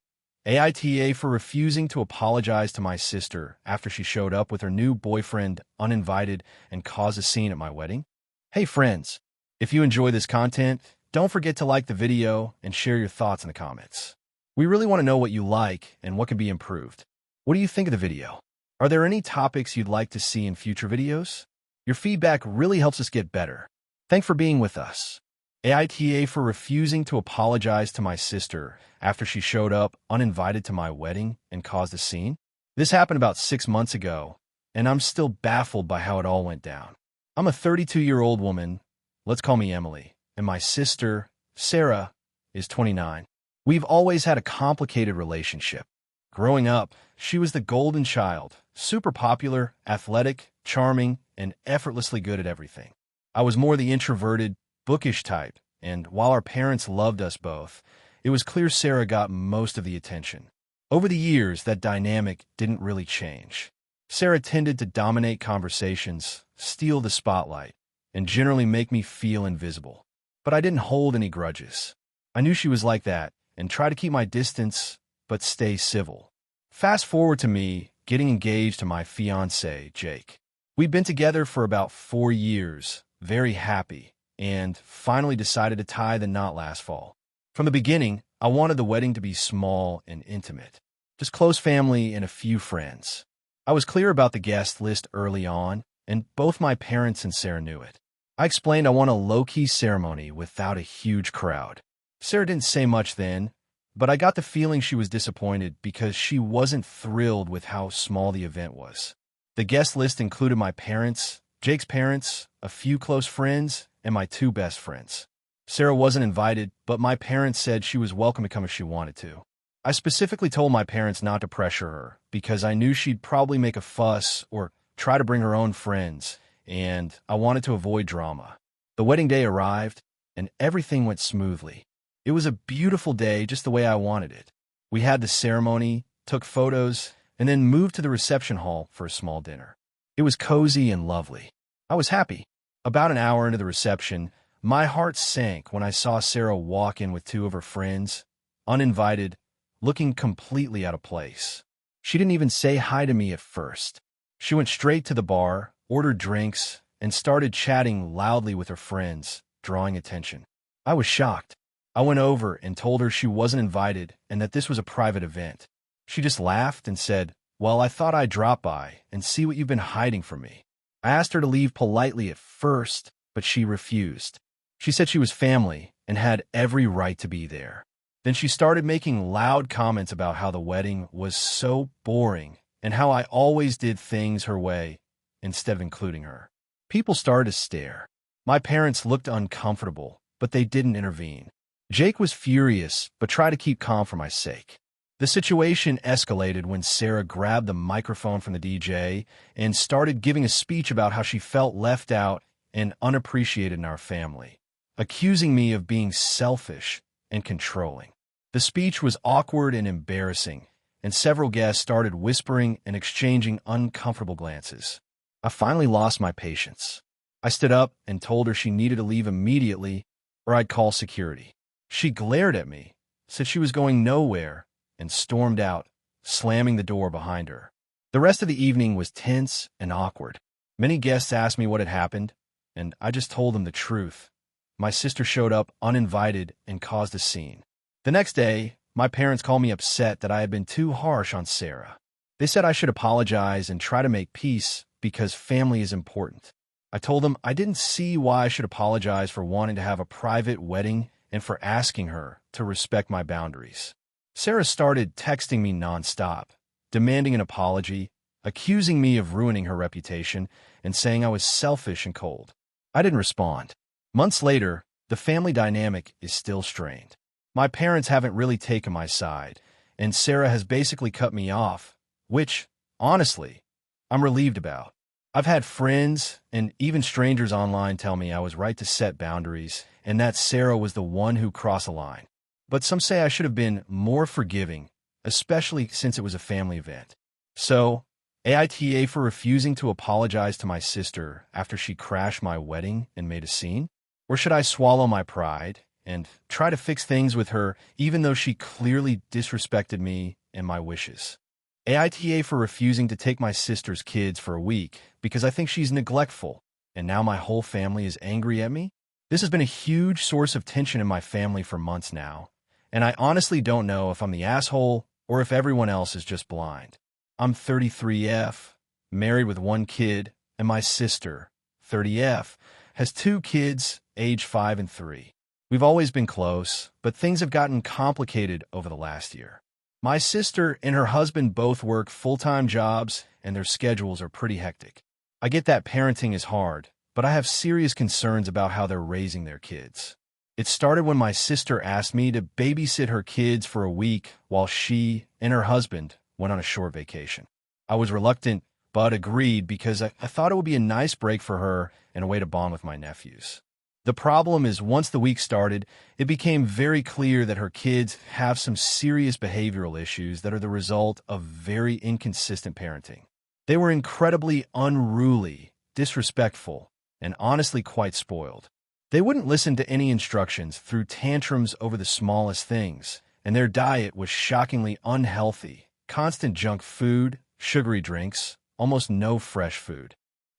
AITA for refusing to apologize to my sister after she showed up with her new boyfriend uninvited and caused a scene at my wedding. Hey friends, if you enjoy this content, don't forget to like the video and share your thoughts in the comments. We really want to know what you like and what can be improved. What do you think of the video? Are there any topics you'd like to see in future videos? Your feedback really helps us get better. Thanks for being with us. AITA for refusing to apologize to my sister after she showed up uninvited to my wedding and caused a scene. This happened about 6 months ago, and I'm still baffled by how it all went down. I'm a 32-year-old woman, let's call me Emily, and my sister, Sarah, is 29. We've always had a complicated relationship. Growing up, she was the golden child, super popular, athletic, charming, and effortlessly good at everything. I was more the introverted, bookish type, and while our parents loved us both, it was clear Sarah got most of the attention. Over the years, that dynamic didn't really change. Sarah tended to dominate conversations, steal the spotlight, and generally make me feel invisible. But I didn't hold any grudges. I knew she was like that, and tried to keep my distance, but stay civil. Fast forward to me getting engaged to my fiancé, Jake. We'd been together for about 4 years, very happy, and finally decided to tie the knot last fall. From the beginning, I wanted the wedding to be small and intimate, just close family and a few friends. I was clear about the guest list early on, and both my parents and Sarah knew it. I explained I want a low-key ceremony without a huge crowd. Sarah didn't say much then, but I got the feeling she was disappointed because she wasn't thrilled with how small the event was. The guest list included my parents, Jake's parents, a few close friends, and my 2 best friends. Sarah wasn't invited, but my parents said she was welcome to come if she wanted to. I specifically told my parents not to pressure her because I knew she'd probably make a fuss or try to bring her own friends, and I wanted to avoid drama. The wedding day arrived, and everything went smoothly. It was a beautiful day just the way I wanted it. We had the ceremony, took photos, and then moved to the reception hall for a small dinner. It was cozy and lovely. I was happy. About an hour into the reception, my heart sank when I saw Sarah walk in with 2 of her friends, uninvited, looking completely out of place. She didn't even say hi to me at first. She went straight to the bar, ordered drinks, and started chatting loudly with her friends, drawing attention. I was shocked. I went over and told her she wasn't invited and that this was a private event. She just laughed and said, "Well, I thought I'd drop by and see what you've been hiding from me." I asked her to leave politely at first, but she refused. She said she was family and had every right to be there. Then she started making loud comments about how the wedding was so boring and how I always did things her way instead of including her. People started to stare. My parents looked uncomfortable, but they didn't intervene. Jake was furious, but tried to keep calm for my sake. The situation escalated when Sarah grabbed the microphone from the DJ and started giving a speech about how she felt left out and unappreciated in our family, accusing me of being selfish and controlling. The speech was awkward and embarrassing, and several guests started whispering and exchanging uncomfortable glances. I finally lost my patience. I stood up and told her she needed to leave immediately or I'd call security. She glared at me, said she was going nowhere, and stormed out, slamming the door behind her. The rest of the evening was tense and awkward. Many guests asked me what had happened, and I just told them the truth. My sister showed up uninvited and caused a scene. The next day, my parents called me upset that I had been too harsh on Sarah. They said I should apologize and try to make peace because family is important. I told them I didn't see why I should apologize for wanting to have a private wedding and for asking her to respect my boundaries. Sarah started texting me nonstop, demanding an apology, accusing me of ruining her reputation, and saying I was selfish and cold. I didn't respond. Months later, the family dynamic is still strained. My parents haven't really taken my side, and Sarah has basically cut me off, which, honestly, I'm relieved about. I've had friends and even strangers online tell me I was right to set boundaries and that Sarah was the one who crossed the line. But some say I should have been more forgiving, especially since it was a family event. So, AITA for refusing to apologize to my sister after she crashed my wedding and made a scene? Or should I swallow my pride and try to fix things with her even though she clearly disrespected me and my wishes? AITA for refusing to take my sister's kids for a week because I think she's neglectful, and now my whole family is angry at me? This has been a huge source of tension in my family for months now, and I honestly don't know if I'm the asshole or if everyone else is just blind. I'm 33F, married with one kid, and my sister, 30F, has two kids, age 5 and 3. We've always been close, but things have gotten complicated over the last year. My sister and her husband both work full-time jobs, and their schedules are pretty hectic. I get that parenting is hard, but I have serious concerns about how they're raising their kids. It started when my sister asked me to babysit her kids for a week while she and her husband went on a short vacation. I was reluctant, but agreed because I thought it would be a nice break for her and a way to bond with my nephews. The problem is once the week started, it became very clear that her kids have some serious behavioral issues that are the result of very inconsistent parenting. They were incredibly unruly, disrespectful, and honestly quite spoiled. They wouldn't listen to any instructions, threw tantrums over the smallest things, and their diet was shockingly unhealthy. Constant junk food, sugary drinks, almost no fresh food.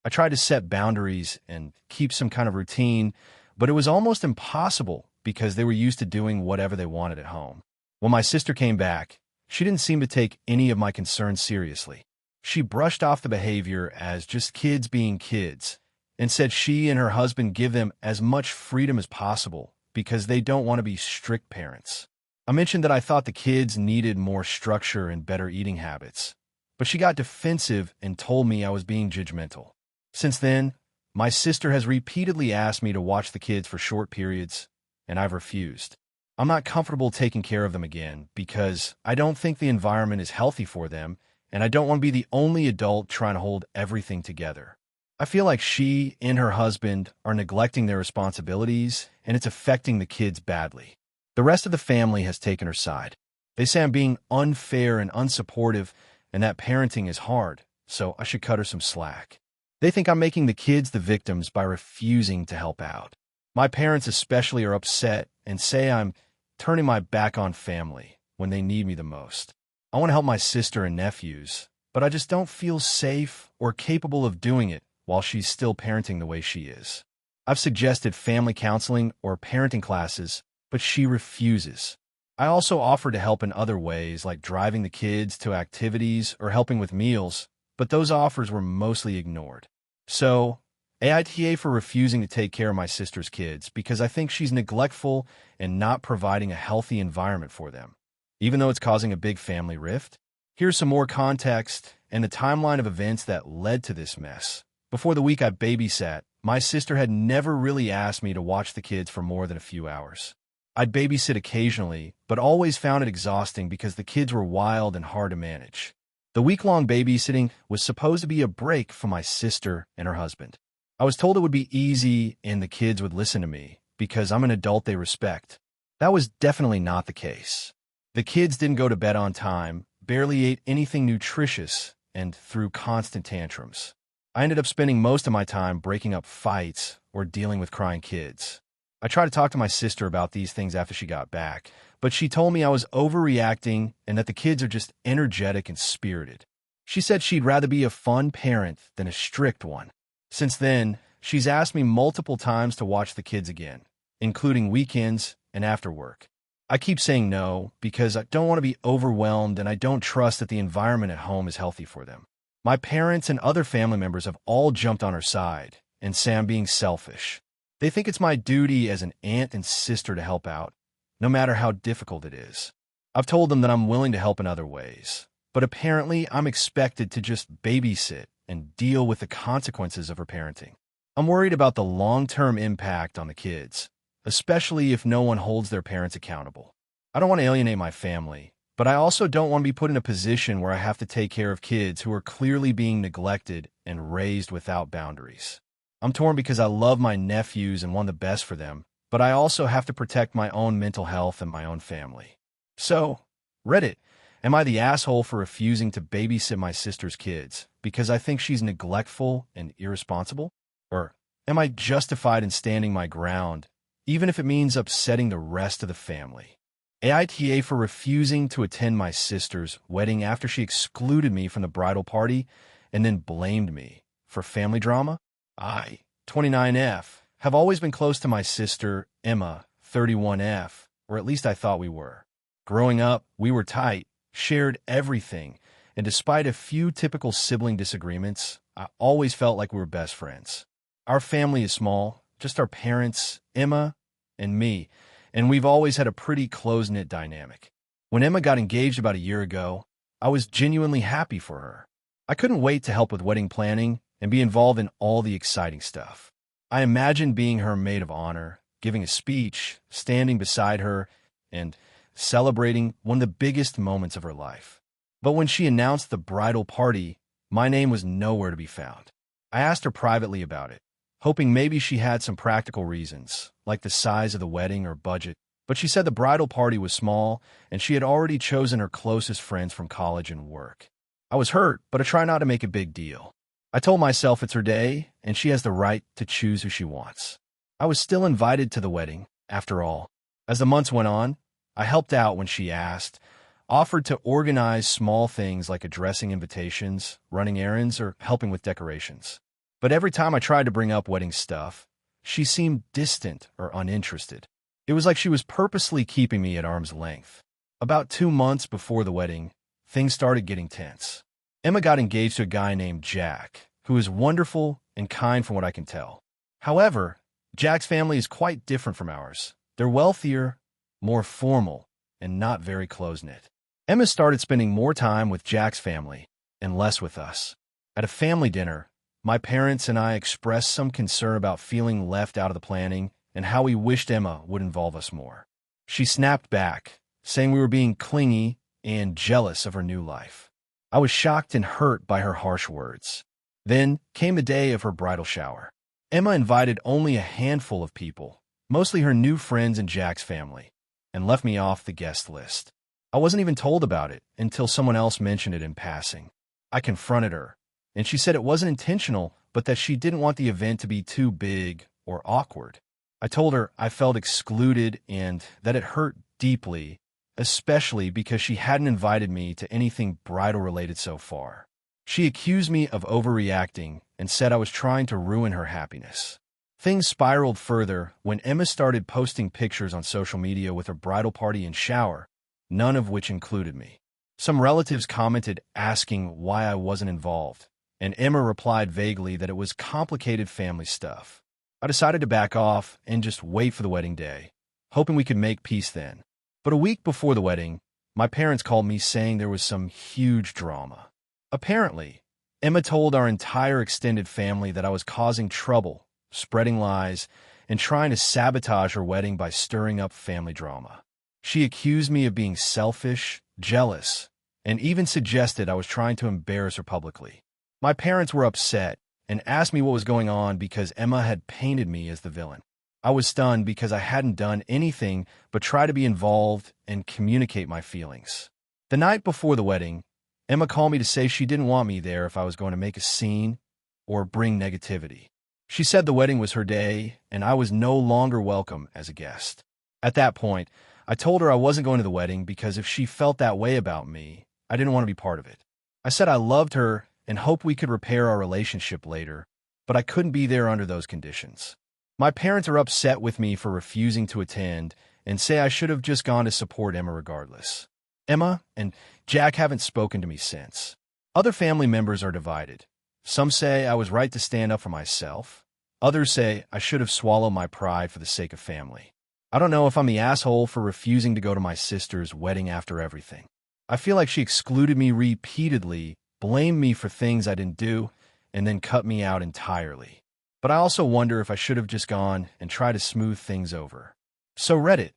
I tried to set boundaries and keep some kind of routine, but it was almost impossible because they were used to doing whatever they wanted at home. When my sister came back, she didn't seem to take any of my concerns seriously. She brushed off the behavior as just kids being kids and said she and her husband give them as much freedom as possible because they don't want to be strict parents. I mentioned that I thought the kids needed more structure and better eating habits, but she got defensive and told me I was being judgmental. Since then, my sister has repeatedly asked me to watch the kids for short periods, and I've refused. I'm not comfortable taking care of them again because I don't think the environment is healthy for them, and I don't want to be the only adult trying to hold everything together. I feel like she and her husband are neglecting their responsibilities, and it's affecting the kids badly. The rest of the family has taken her side. They say I'm being unfair and unsupportive, and that parenting is hard, so I should cut her some slack. They think I'm making the kids the victims by refusing to help out. My parents especially are upset and say I'm turning my back on family when they need me the most. I want to help my sister and nephews, but I just don't feel safe or capable of doing it while she's still parenting the way she is. I've suggested family counseling or parenting classes, but she refuses. I also offer to help in other ways like driving the kids to activities or helping with meals, but those offers were mostly ignored. So, AITA for refusing to take care of my sister's kids because I think she's neglectful and not providing a healthy environment for them, even though it's causing a big family rift. Here's some more context and the timeline of events that led to this mess, Before the week I babysat, my sister had never really asked me to watch the kids for more than a few hours. I'd babysit occasionally, but always found it exhausting because the kids were wild and hard to manage. The week-long babysitting was supposed to be a break for my sister and her husband. I was told it would be easy and the kids would listen to me because I'm an adult they respect. That was definitely not the case. The kids didn't go to bed on time, barely ate anything nutritious, and threw constant tantrums. I ended up spending most of my time breaking up fights or dealing with crying kids. I tried to talk to my sister about these things after she got back, but she told me I was overreacting and that the kids are just energetic and spirited. She said she'd rather be a fun parent than a strict one. Since then, she's asked me multiple times to watch the kids again, including weekends and after work. I keep saying no because I don't want to be overwhelmed and I don't trust that the environment at home is healthy for them. My parents and other family members have all jumped on her side and say I'm being selfish. They think it's my duty as an aunt and sister to help out, no matter how difficult it is. I've told them that I'm willing to help in other ways, but apparently I'm expected to just babysit and deal with the consequences of her parenting. I'm worried about the long-term impact on the kids, especially if no one holds their parents accountable. I don't want to alienate my family, but I also don't want to be put in a position where I have to take care of kids who are clearly being neglected and raised without boundaries. I'm torn because I love my nephews and want the best for them, but I also have to protect my own mental health and my own family. So, Reddit, am I the asshole for refusing to babysit my sister's kids because I think she's neglectful and irresponsible? Or am I justified in standing my ground, even if it means upsetting the rest of the family? AITA for refusing to attend my sister's wedding after she excluded me from the bridal party and then blamed me for family drama? I, 29F, have always been close to my sister, Emma, 31F, or at least I thought we were. Growing up, we were tight, shared everything, and despite a few typical sibling disagreements, I always felt like we were best friends. Our family is small, just our parents, Emma, and me, and we've always had a pretty close-knit dynamic. When Emma got engaged about a year ago, I was genuinely happy for her. I couldn't wait to help with wedding planning and be involved in all the exciting stuff. I imagined being her maid of honor, giving a speech, standing beside her, and celebrating one of the biggest moments of her life. But when she announced the bridal party, my name was nowhere to be found. I asked her privately about it, hoping maybe she had some practical reasons, like the size of the wedding or budget, but she said the bridal party was small and she had already chosen her closest friends from college and work. I was hurt, but I try not to make a big deal. I told myself it's her day and she has the right to choose who she wants. I was still invited to the wedding, after all. As the months went on, I helped out when she asked, offered to organize small things like addressing invitations, running errands, or helping with decorations. But every time I tried to bring up wedding stuff, she seemed distant or uninterested. It was like she was purposely keeping me at arm's length. About 2 months before the wedding, things started getting tense. Emma got engaged to a guy named Jack, who is wonderful and kind from what I can tell. However, Jack's family is quite different from ours. They're wealthier, more formal, and not very close-knit. Emma started spending more time with Jack's family and less with us. At a family dinner, my parents and I expressed some concern about feeling left out of the planning and how we wished Emma would involve us more. She snapped back, saying we were being clingy and jealous of her new life. I was shocked and hurt by her harsh words. Then came the day of her bridal shower. Emma invited only a handful of people, mostly her new friends and Jack's family, and left me off the guest list. I wasn't even told about it until someone else mentioned it in passing. I confronted her, and she said it wasn't intentional, but that she didn't want the event to be too big or awkward. I told her I felt excluded and that it hurt deeply, especially because she hadn't invited me to anything bridal-related so far. She accused me of overreacting and said I was trying to ruin her happiness. Things spiraled further when Emma started posting pictures on social media with her bridal party and shower, none of which included me. Some relatives commented asking why I wasn't involved, and Emma replied vaguely that it was complicated family stuff. I decided to back off and just wait for the wedding day, hoping we could make peace then. But a week before the wedding, my parents called me saying there was some huge drama. Apparently, Emma told our entire extended family that I was causing trouble, spreading lies, and trying to sabotage her wedding by stirring up family drama. She accused me of being selfish, jealous, and even suggested I was trying to embarrass her publicly. My parents were upset and asked me what was going on because Emma had painted me as the villain. I was stunned because I hadn't done anything but try to be involved and communicate my feelings. The night before the wedding, Emma called me to say she didn't want me there if I was going to make a scene or bring negativity. She said the wedding was her day and I was no longer welcome as a guest. At that point, I told her I wasn't going to the wedding because if she felt that way about me, I didn't want to be part of it. I said I loved her and hoped we could repair our relationship later, but I couldn't be there under those conditions. My parents are upset with me for refusing to attend and say I should have just gone to support Emma regardless. Emma and Jack haven't spoken to me since. Other family members are divided. Some say I was right to stand up for myself. Others say I should have swallowed my pride for the sake of family. I don't know if I'm the asshole for refusing to go to my sister's wedding after everything. I feel like she excluded me repeatedly, blamed me for things I didn't do, and then cut me out entirely. But I also wonder if I should have just gone and tried to smooth things over. So Reddit,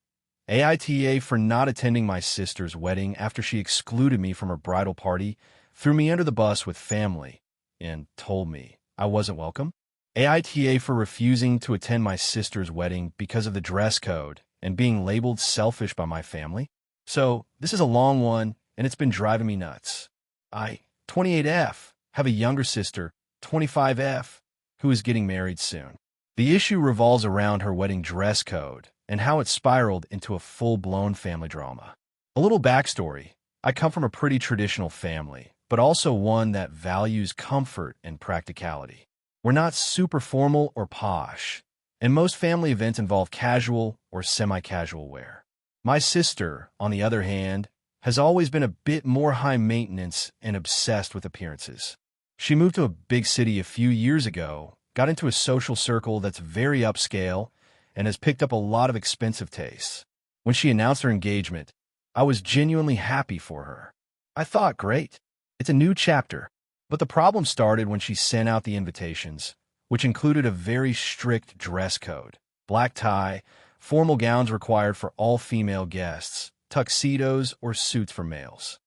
AITA for not attending my sister's wedding after she excluded me from her bridal party, threw me under the bus with family, and told me I wasn't welcome. AITA for refusing to attend my sister's wedding because of the dress code and being labeled selfish by my family. So this is a long one, and it's been driving me nuts. I, 28F, have a younger sister, 25F, who is getting married soon. The issue revolves around her wedding dress code and how it spiraled into a full-blown family drama. A little backstory. I come from a pretty traditional family, but also one that values comfort and practicality. We're not super formal or posh, and most family events involve casual or semi-casual wear. My sister, on the other hand, has always been a bit more high maintenance and obsessed with appearances. She moved to a big city a few years ago, got into a social circle that's very upscale, and has picked up a lot of expensive tastes. When she announced her engagement, I was genuinely happy for her. I thought, great, it's a new chapter. But the problem started when she sent out the invitations, which included a very strict dress code. Black tie, formal gowns required for all female guests, tuxedos or suits for males.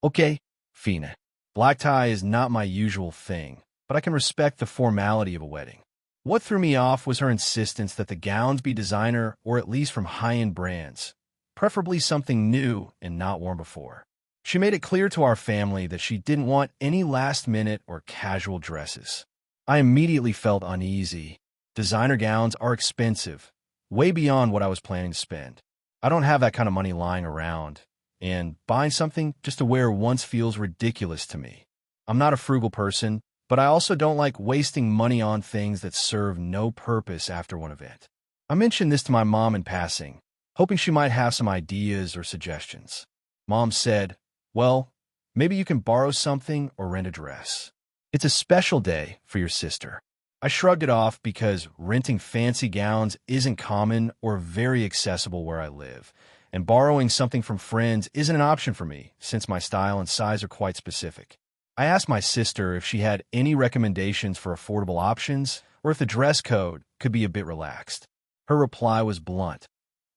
Okay, Fina. Black tie is not my usual thing, but I can respect the formality of a wedding. What threw me off was her insistence that the gowns be designer or at least from high-end brands, preferably something new and not worn before. She made it clear to our family that she didn't want any last-minute or casual dresses. I immediately felt uneasy. Designer gowns are expensive, way beyond what I was planning to spend. I don't have that kind of money lying around, and buying something just to wear once feels ridiculous to me. I'm not a frugal person, but I also don't like wasting money on things that serve no purpose after one event. I mentioned this to my mom in passing, hoping she might have some ideas or suggestions. Mom said, well, maybe you can borrow something or rent a dress. It's a special day for your sister. I shrugged it off because renting fancy gowns isn't common or very accessible where I live, and borrowing something from friends isn't an option for me since my style and size are quite specific. I asked my sister if she had any recommendations for affordable options or if the dress code could be a bit relaxed. Her reply was blunt.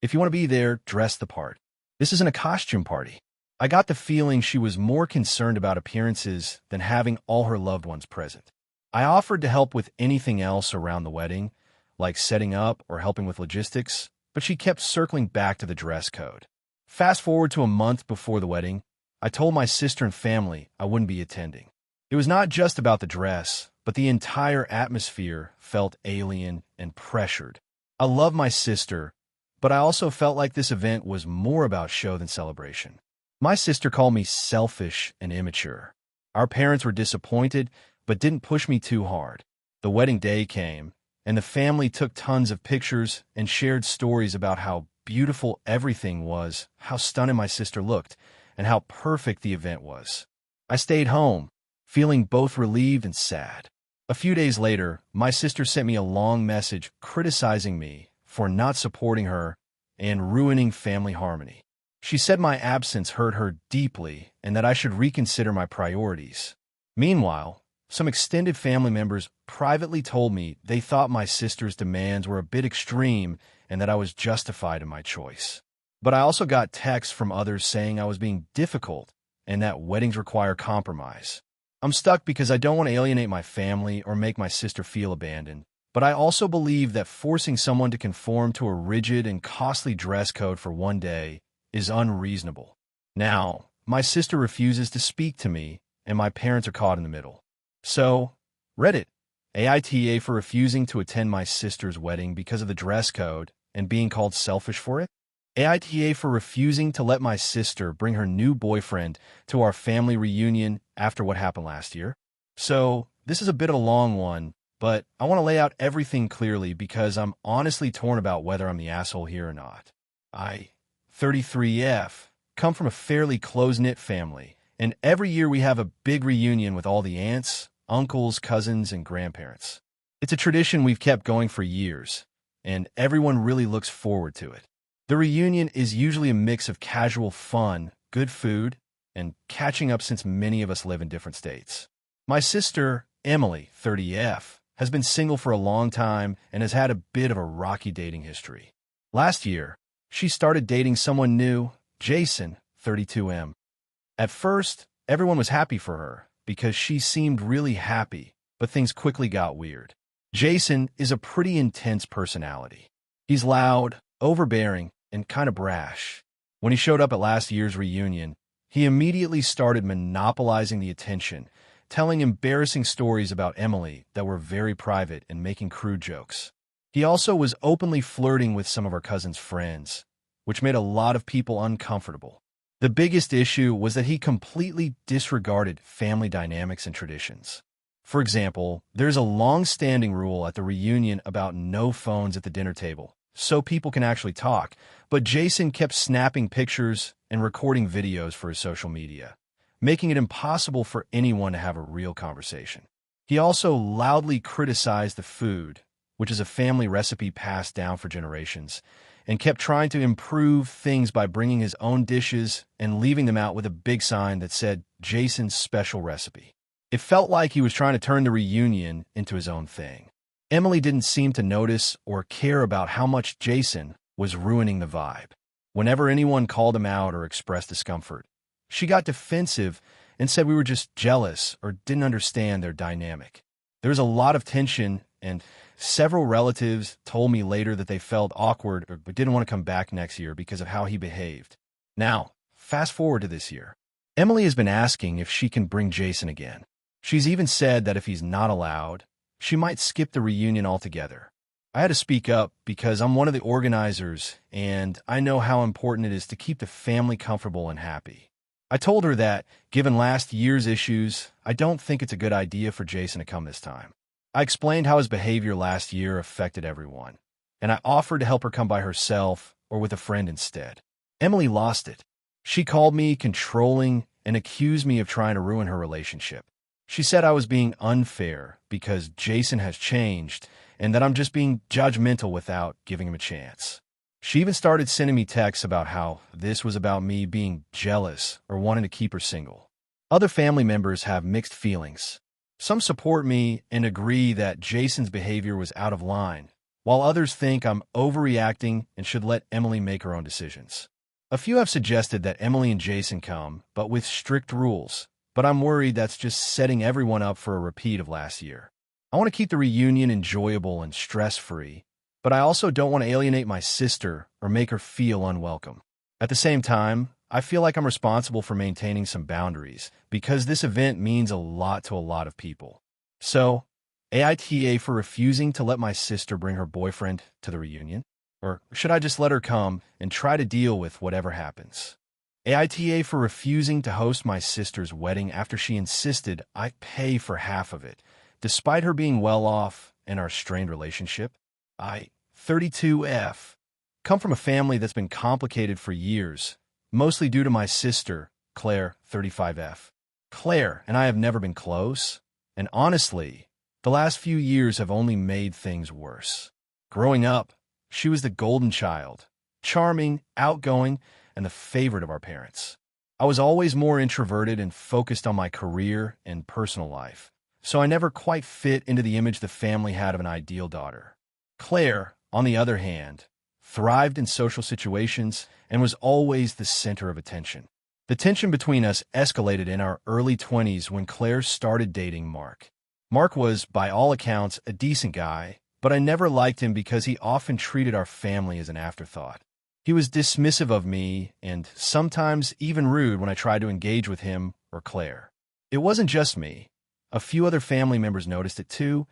If you want to be there, dress the part. This isn't a costume party. I got the feeling she was more concerned about appearances than having all her loved ones present. I offered to help with anything else around the wedding, like setting up or helping with logistics, but she kept circling back to the dress code. Fast forward to a month before the wedding, I told my sister and family I wouldn't be attending. It was not just about the dress, but the entire atmosphere felt alien and pressured. I love my sister, but I also felt like this event was more about show than celebration. My sister called me selfish and immature. Our parents were disappointed, but didn't push me too hard. The wedding day came, and the family took tons of pictures and shared stories about how beautiful everything was, how stunning my sister looked, and how perfect the event was. I stayed home, feeling both relieved and sad. A few days later, my sister sent me a long message criticizing me for not supporting her and ruining family harmony. She said my absence hurt her deeply and that I should reconsider my priorities. Meanwhile, Some extended family members privately told me they thought my sister's demands were a bit extreme and that I was justified in my choice. But I also got texts from others saying I was being difficult and that weddings require compromise. I'm stuck because I don't want to alienate my family or make my sister feel abandoned, but I also believe that forcing someone to conform to a rigid and costly dress code for one day is unreasonable. Now, my sister refuses to speak to me, and my parents are caught in the middle. So, Reddit, AITA for refusing to attend my sister's wedding because of the dress code and being called selfish for it? AITA for refusing to let my sister bring her new boyfriend to our family reunion after what happened last year. So, this is a bit of a long one, but I want to lay out everything clearly because I'm honestly torn about whether I'm the asshole here or not. I, 33F, come from a fairly close-knit family, and every year we have a big reunion with all the aunts, uncles, cousins, and grandparents. It's a tradition we've kept going for years, and everyone really looks forward to it. The reunion is usually a mix of casual fun, good food, and catching up since many of us live in different states. My sister, Emily, 30F, has been single for a long time and has had a bit of a rocky dating history. Last year, she started dating someone new, Jason, 32M. At first, everyone was happy for her because she seemed really happy, but things quickly got weird. Jason is a pretty intense personality. He's loud, overbearing, and kind of brash. When he showed up at last year's reunion, he immediately started monopolizing the attention, telling embarrassing stories about Emily that were very private and making crude jokes. He also was openly flirting with some of our cousin's friends, which made a lot of people uncomfortable. The biggest issue was that he completely disregarded family dynamics and traditions. For example, there's a long-standing rule at the reunion about no phones at the dinner table, so people can actually talk, but Jason kept snapping pictures and recording videos for his social media, making it impossible for anyone to have a real conversation. He also loudly criticized the food, which is a family recipe passed down for generations, and kept trying to improve things by bringing his own dishes and leaving them out with a big sign that said Jason's special recipe. It felt like he was trying to turn the reunion into his own thing. Emily didn't seem to notice or care about how much Jason was ruining the vibe. Whenever anyone called him out or expressed discomfort, she got defensive and said we were just jealous or didn't understand their dynamic. There was a lot of tension, and several relatives told me later that they felt awkward but didn't want to come back next year because of how he behaved. Now, fast forward to this year. Emily has been asking if she can bring Jason again. She's even said that if he's not allowed, she might skip the reunion altogether. I had to speak up because I'm one of the organizers, and I know how important it is to keep the family comfortable and happy. I told her that, given last year's issues, I don't think it's a good idea for Jason to come this time. I explained how his behavior last year affected everyone, and I offered to help her come by herself or with a friend instead. Emily lost it. She called me controlling and accused me of trying to ruin her relationship. She said I was being unfair because Jason has changed and that I'm just being judgmental without giving him a chance. She even started sending me texts about how this was about me being jealous or wanting to keep her single. Other family members have mixed feelings. Some support me and agree that Jason's behavior was out of line, while others think I'm overreacting and should let Emily make her own decisions. A few have suggested that Emily and Jason come, but with strict rules, but I'm worried that's just setting everyone up for a repeat of last year. I want to keep the reunion enjoyable and stress-free, but I also don't want to alienate my sister or make her feel unwelcome. At the same time, I feel like I'm responsible for maintaining some boundaries because this event means a lot to a lot of people. So, AITA for refusing to let my sister bring her boyfriend to the reunion? Or should I just let her come and try to deal with whatever happens? AITA for refusing to host my sister's wedding after she insisted I pay for half of it, despite her being well off and our strained relationship. I, 32F, come from a family that's been complicated for years, mostly due to my sister, Claire, 35F. Claire and I have never been close, and honestly, the last few years have only made things worse. Growing up, she was the golden child, charming, outgoing, and the favorite of our parents. I was always more introverted and focused on my career and personal life, so I never quite fit into the image the family had of an ideal daughter. Claire, on the other hand, thrived in social situations and was always the center of attention. The tension between us escalated in our early 20s when Claire started dating Mark. Mark was, by all accounts, a decent guy, but I never liked him because he often treated our family as an afterthought. He was dismissive of me and sometimes even rude when I tried to engage with him or Claire. It wasn't just me. A few other family members noticed it too,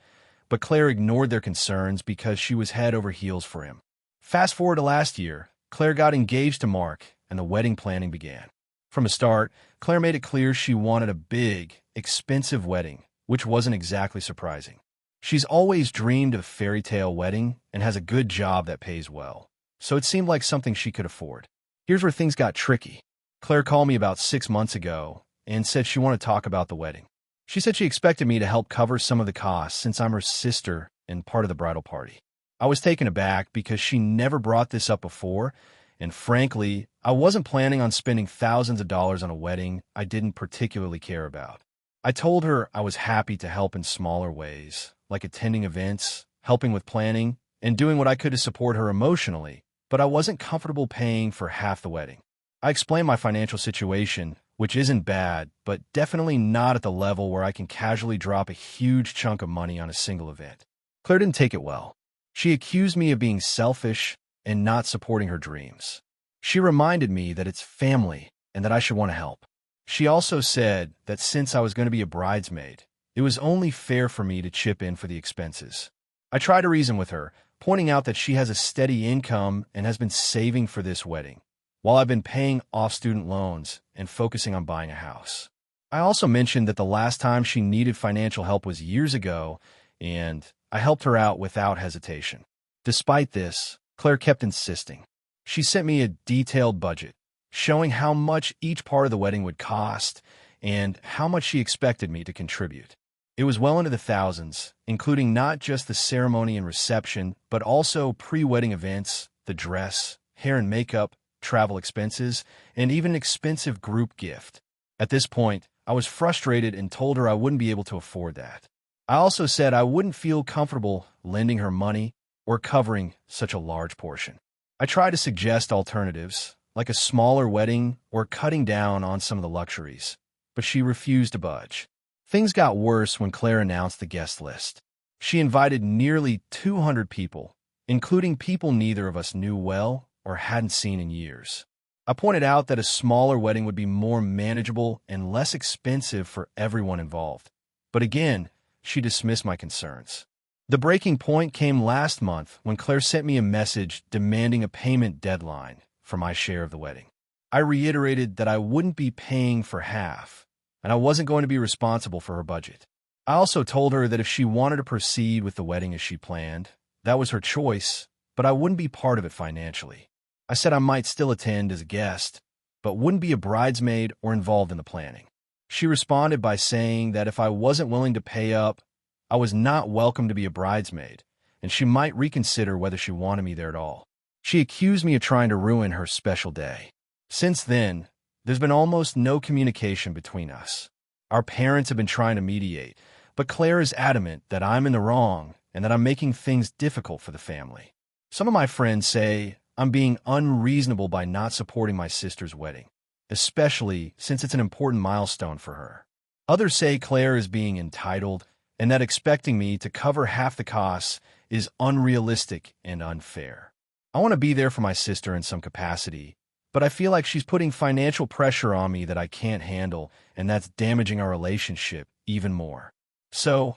but Claire ignored their concerns because she was head over heels for him. Fast forward to last year, Claire got engaged to Mark and the wedding planning began. From the start, Claire made it clear she wanted a big, expensive wedding, which wasn't exactly surprising. She's always dreamed of a fairy tale wedding and has a good job that pays well, so it seemed like something she could afford. Here's where things got tricky. Claire called me about 6 months ago and said she wanted to talk about the wedding. She said she expected me to help cover some of the costs since I'm her sister and part of the bridal party. I was taken aback because she never brought this up before, and frankly, I wasn't planning on spending thousands of dollars on a wedding I didn't particularly care about. I told her I was happy to help in smaller ways, like attending events, helping with planning, and doing what I could to support her emotionally, but I wasn't comfortable paying for half the wedding. I explained my financial situation, which isn't bad, but definitely not at the level where I can casually drop a huge chunk of money on a single event. Claire didn't take it well. She accused me of being selfish and not supporting her dreams. She reminded me that it's family and that I should want to help. She also said that since I was going to be a bridesmaid, it was only fair for me to chip in for the expenses. I tried to reason with her, pointing out that she has a steady income and has been saving for this wedding, while I've been paying off student loans and focusing on buying a house. I also mentioned that the last time she needed financial help was years ago, and I helped her out without hesitation. Despite this, Claire kept insisting. She sent me a detailed budget, showing how much each part of the wedding would cost and how much she expected me to contribute. It was well into the thousands, including not just the ceremony and reception, but also pre-wedding events, the dress, hair and makeup, travel expenses, and even an expensive group gift. At this point, I was frustrated and told her I wouldn't be able to afford that. I also said I wouldn't feel comfortable lending her money or covering such a large portion. I tried to suggest alternatives, like a smaller wedding or cutting down on some of the luxuries, but she refused to budge. Things got worse when Claire announced the guest list. She invited nearly 200 people, including people neither of us knew well or hadn't seen in years. I pointed out that a smaller wedding would be more manageable and less expensive for everyone involved. But again, she dismissed my concerns. The breaking point came last month when Claire sent me a message demanding a payment deadline for my share of the wedding. I reiterated that I wouldn't be paying for half, and I wasn't going to be responsible for her budget. I also told her that if she wanted to proceed with the wedding as she planned, that was her choice, but I wouldn't be part of it financially. I said I might still attend as a guest, but wouldn't be a bridesmaid or involved in the planning. She responded by saying that if I wasn't willing to pay up, I was not welcome to be a bridesmaid, and she might reconsider whether she wanted me there at all. She accused me of trying to ruin her special day. Since then, there's been almost no communication between us. Our parents have been trying to mediate, but Claire is adamant that I'm in the wrong and that I'm making things difficult for the family. Some of my friends say I'm being unreasonable by not supporting my sister's wedding, especially since it's an important milestone for her. Others say Claire is being entitled and that expecting me to cover half the costs is unrealistic and unfair. I want to be there for my sister in some capacity, but I feel like she's putting financial pressure on me that I can't handle, and that's damaging our relationship even more. So,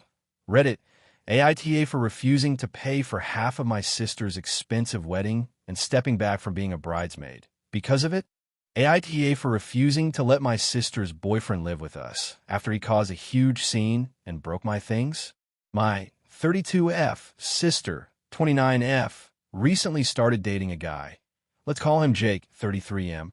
Reddit, AITA for refusing to pay for half of my sister's expensive wedding and stepping back from being a bridesmaid. Because of it, AITA for refusing to let my sister's boyfriend live with us after he caused a huge scene and broke my things. My 32F sister, 29F, recently started dating a guy. Let's call him Jake, 33M.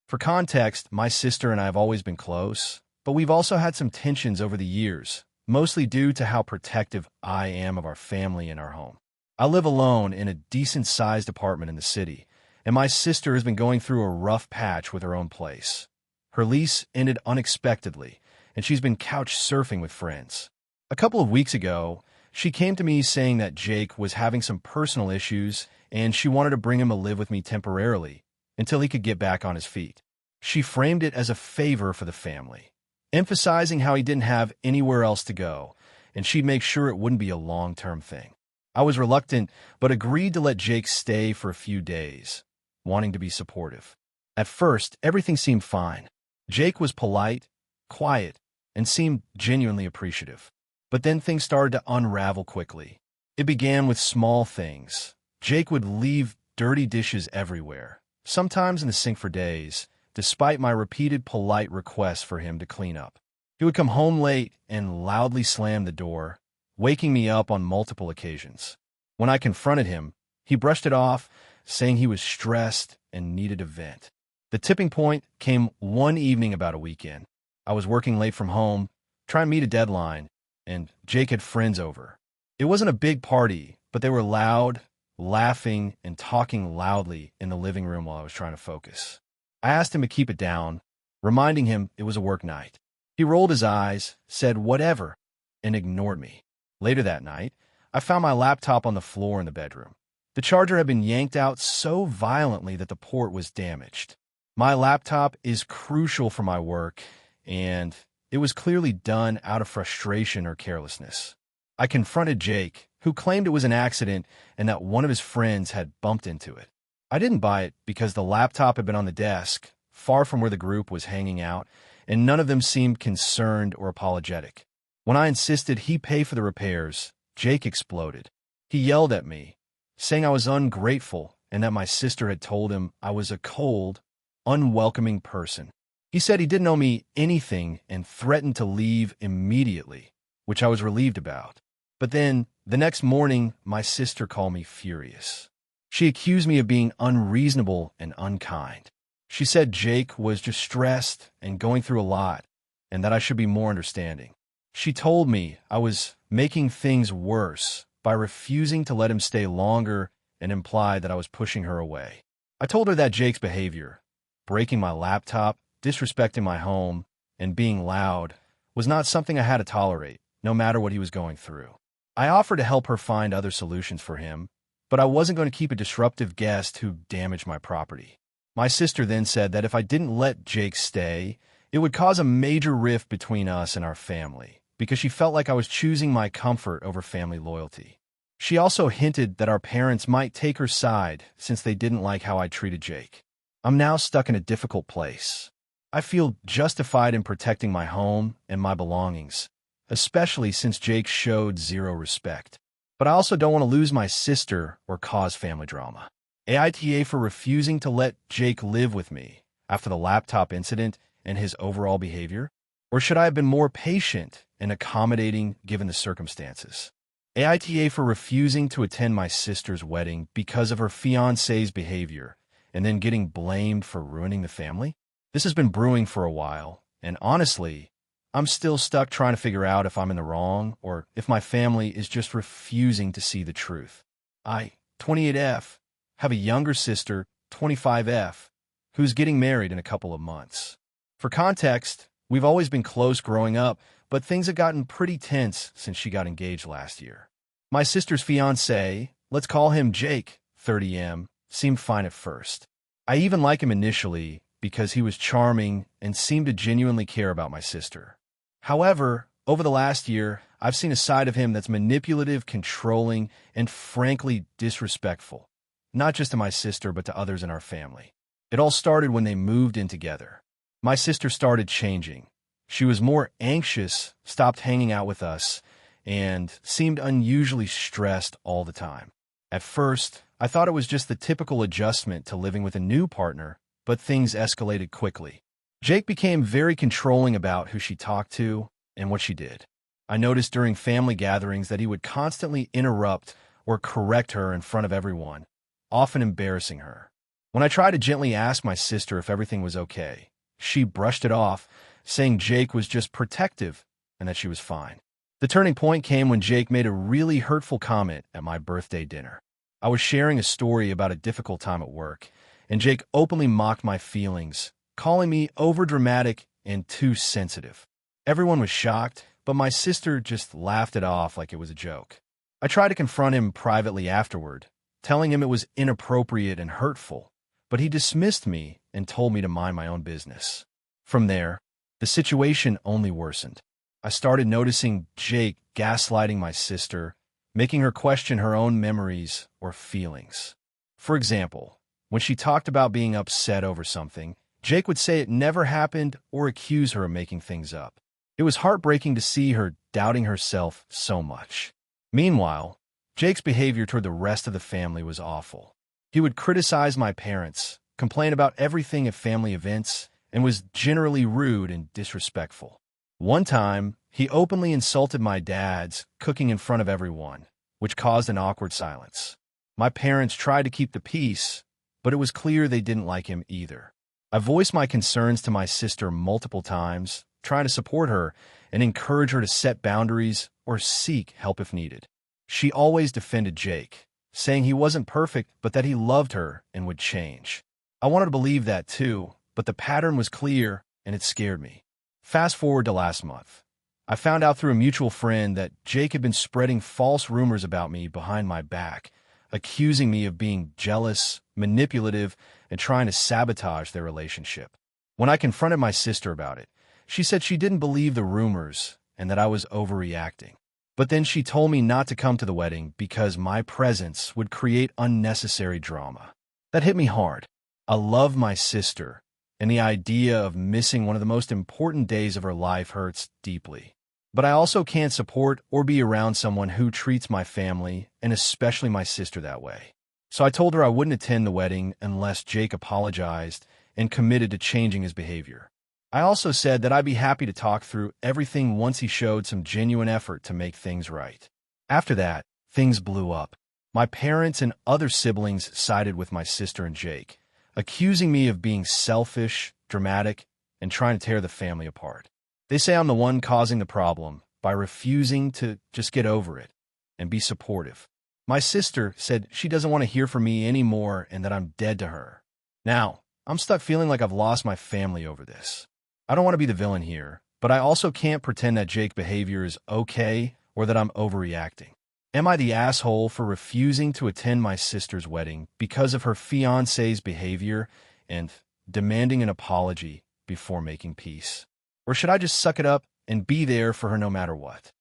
For context, my sister and I have always been close, but we've also had some tensions over the years, mostly due to how protective I am of our family and our home. I live alone in a decent-sized apartment in the city, and my sister has been going through a rough patch with her own place. Her lease ended unexpectedly, and she's been couch surfing with friends. A couple of weeks ago, she came to me saying that Jake was having some personal issues and she wanted to bring him to live with me temporarily until he could get back on his feet. She framed it as a favor for the family, emphasizing how he didn't have anywhere else to go, and she'd make sure it wouldn't be a long-term thing. I was reluctant, but agreed to let Jake stay for a few days, wanting to be supportive. At first, everything seemed fine. Jake was polite, quiet, and seemed genuinely appreciative. But then things started to unravel quickly. It began with small things. Jake would leave dirty dishes everywhere, sometimes in the sink for days, despite my repeated polite requests for him to clean up. He would come home late and loudly slam the door, waking me up on multiple occasions. When I confronted him, he brushed it off, saying he was stressed and needed a vent. The tipping point came one evening about a weekend. I was working late from home, trying to meet a deadline, and Jake had friends over. It wasn't a big party, but they were loud, laughing, and talking loudly in the living room while I was trying to focus. I asked him to keep it down, reminding him it was a work night. He rolled his eyes, said whatever, and ignored me. Later that night, I found my laptop on the floor in the bedroom. The charger had been yanked out so violently that the port was damaged. My laptop is crucial for my work, and it was clearly done out of frustration or carelessness. I confronted Jake, who claimed it was an accident and that one of his friends had bumped into it. I didn't buy it because the laptop had been on the desk, far from where the group was hanging out, and none of them seemed concerned or apologetic. When I insisted he pay for the repairs, Jake exploded. He yelled at me, saying I was ungrateful and that my sister had told him I was a cold, unwelcoming person. He said he didn't owe me anything and threatened to leave immediately, which I was relieved about. But then, the next morning, my sister called me furious. She accused me of being unreasonable and unkind. She said Jake was just stressed and going through a lot, and that I should be more understanding. She told me I was making things worse by refusing to let him stay longer and implied that I was pushing her away. I told her that Jake's behavior, breaking my laptop, disrespecting my home, and being loud, was not something I had to tolerate, no matter what he was going through. I offered to help her find other solutions for him, but I wasn't going to keep a disruptive guest who damaged my property. My sister then said that if I didn't let Jake stay, it would cause a major rift between us and our family, because she felt like I was choosing my comfort over family loyalty. She also hinted that our parents might take her side since they didn't like how I treated Jake. I'm now stuck in a difficult place. I feel justified in protecting my home and my belongings, especially since Jake showed zero respect. But I also don't want to lose my sister or cause family drama. AITA for refusing to let Jake live with me after the laptop incident and his overall behavior? Or should I have been more patient and accommodating given the circumstances? AITA for refusing to attend my sister's wedding because of her fiancé's behavior and then getting blamed for ruining the family? This has been brewing for a while, and honestly, I'm still stuck trying to figure out if I'm in the wrong or if my family is just refusing to see the truth. I, 28F, have a younger sister, 25F, who's getting married in a couple of months. For context, we've always been close growing up, but things have gotten pretty tense since she got engaged last year. My sister's fiancé, let's call him Jake, 30M, seemed fine at first. I even like him initially because he was charming and seemed to genuinely care about my sister. However, over the last year, I've seen a side of him that's manipulative, controlling, and frankly disrespectful, not just to my sister, but to others in our family. It all started when they moved in together. My sister started changing. She was more anxious, stopped hanging out with us, and seemed unusually stressed all the time. At first, I thought it was just the typical adjustment to living with a new partner, but things escalated quickly. Jake became very controlling about who she talked to and what she did. I noticed during family gatherings that he would constantly interrupt or correct her in front of everyone, often embarrassing her. When I tried to gently ask my sister if everything was okay, she brushed it off, saying Jake was just protective and that she was fine. The turning point came when Jake made a really hurtful comment at my birthday dinner. I was sharing a story about a difficult time at work, and Jake openly mocked my feelings, calling me overdramatic and too sensitive. Everyone was shocked, but my sister just laughed it off like it was a joke. I tried to confront him privately afterward, telling him it was inappropriate and hurtful, but he dismissed me and told me to mind my own business. From there, the situation only worsened. I started noticing Jake gaslighting my sister, making her question her own memories or feelings. For example, when she talked about being upset over something, Jake would say it never happened or accuse her of making things up. It was heartbreaking to see her doubting herself so much. Meanwhile, Jake's behavior toward the rest of the family was awful. He would criticize my parents, complain about everything at family events, and was generally rude and disrespectful. One time, he openly insulted my dad's cooking in front of everyone, which caused an awkward silence. My parents tried to keep the peace, but it was clear they didn't like him either. I voiced my concerns to my sister multiple times, trying to support her and encourage her to set boundaries or seek help if needed. She always defended Jake, saying he wasn't perfect but that he loved her and would change. I wanted to believe that too, but the pattern was clear and it scared me. Fast forward to last month. I found out through a mutual friend that Jake had been spreading false rumors about me behind my back, accusing me of being jealous, manipulative, and trying to sabotage their relationship. When I confronted my sister about it, she said she didn't believe the rumors and that I was overreacting. But then she told me not to come to the wedding because my presence would create unnecessary drama. That hit me hard. I love my sister, and the idea of missing one of the most important days of her life hurts deeply. But I also can't support or be around someone who treats my family, and especially my sister, that way. So I told her I wouldn't attend the wedding unless Jake apologized and committed to changing his behavior. I also said that I'd be happy to talk through everything once he showed some genuine effort to make things right. After that, things blew up. My parents and other siblings sided with my sister and Jake, accusing me of being selfish, dramatic, and trying to tear the family apart. They say I'm the one causing the problem by refusing to just get over it and be supportive. My sister said she doesn't want to hear from me anymore and that I'm dead to her. Now, I'm stuck feeling like I've lost my family over this. I don't want to be the villain here, but I also can't pretend that Jake's behavior is okay or that I'm overreacting. Am I the asshole for refusing to attend my sister's wedding because of her fiancé's behavior and demanding an apology before making peace? Or should I just suck it up and be there for her no matter what?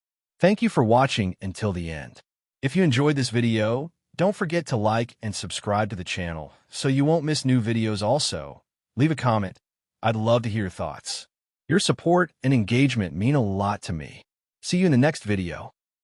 Thank you for watching until the end. If you enjoyed this video, don't forget to like and subscribe to the channel so you won't miss new videos also. Leave a comment. I'd love to hear your thoughts. Your support and engagement mean a lot to me. See you in the next video.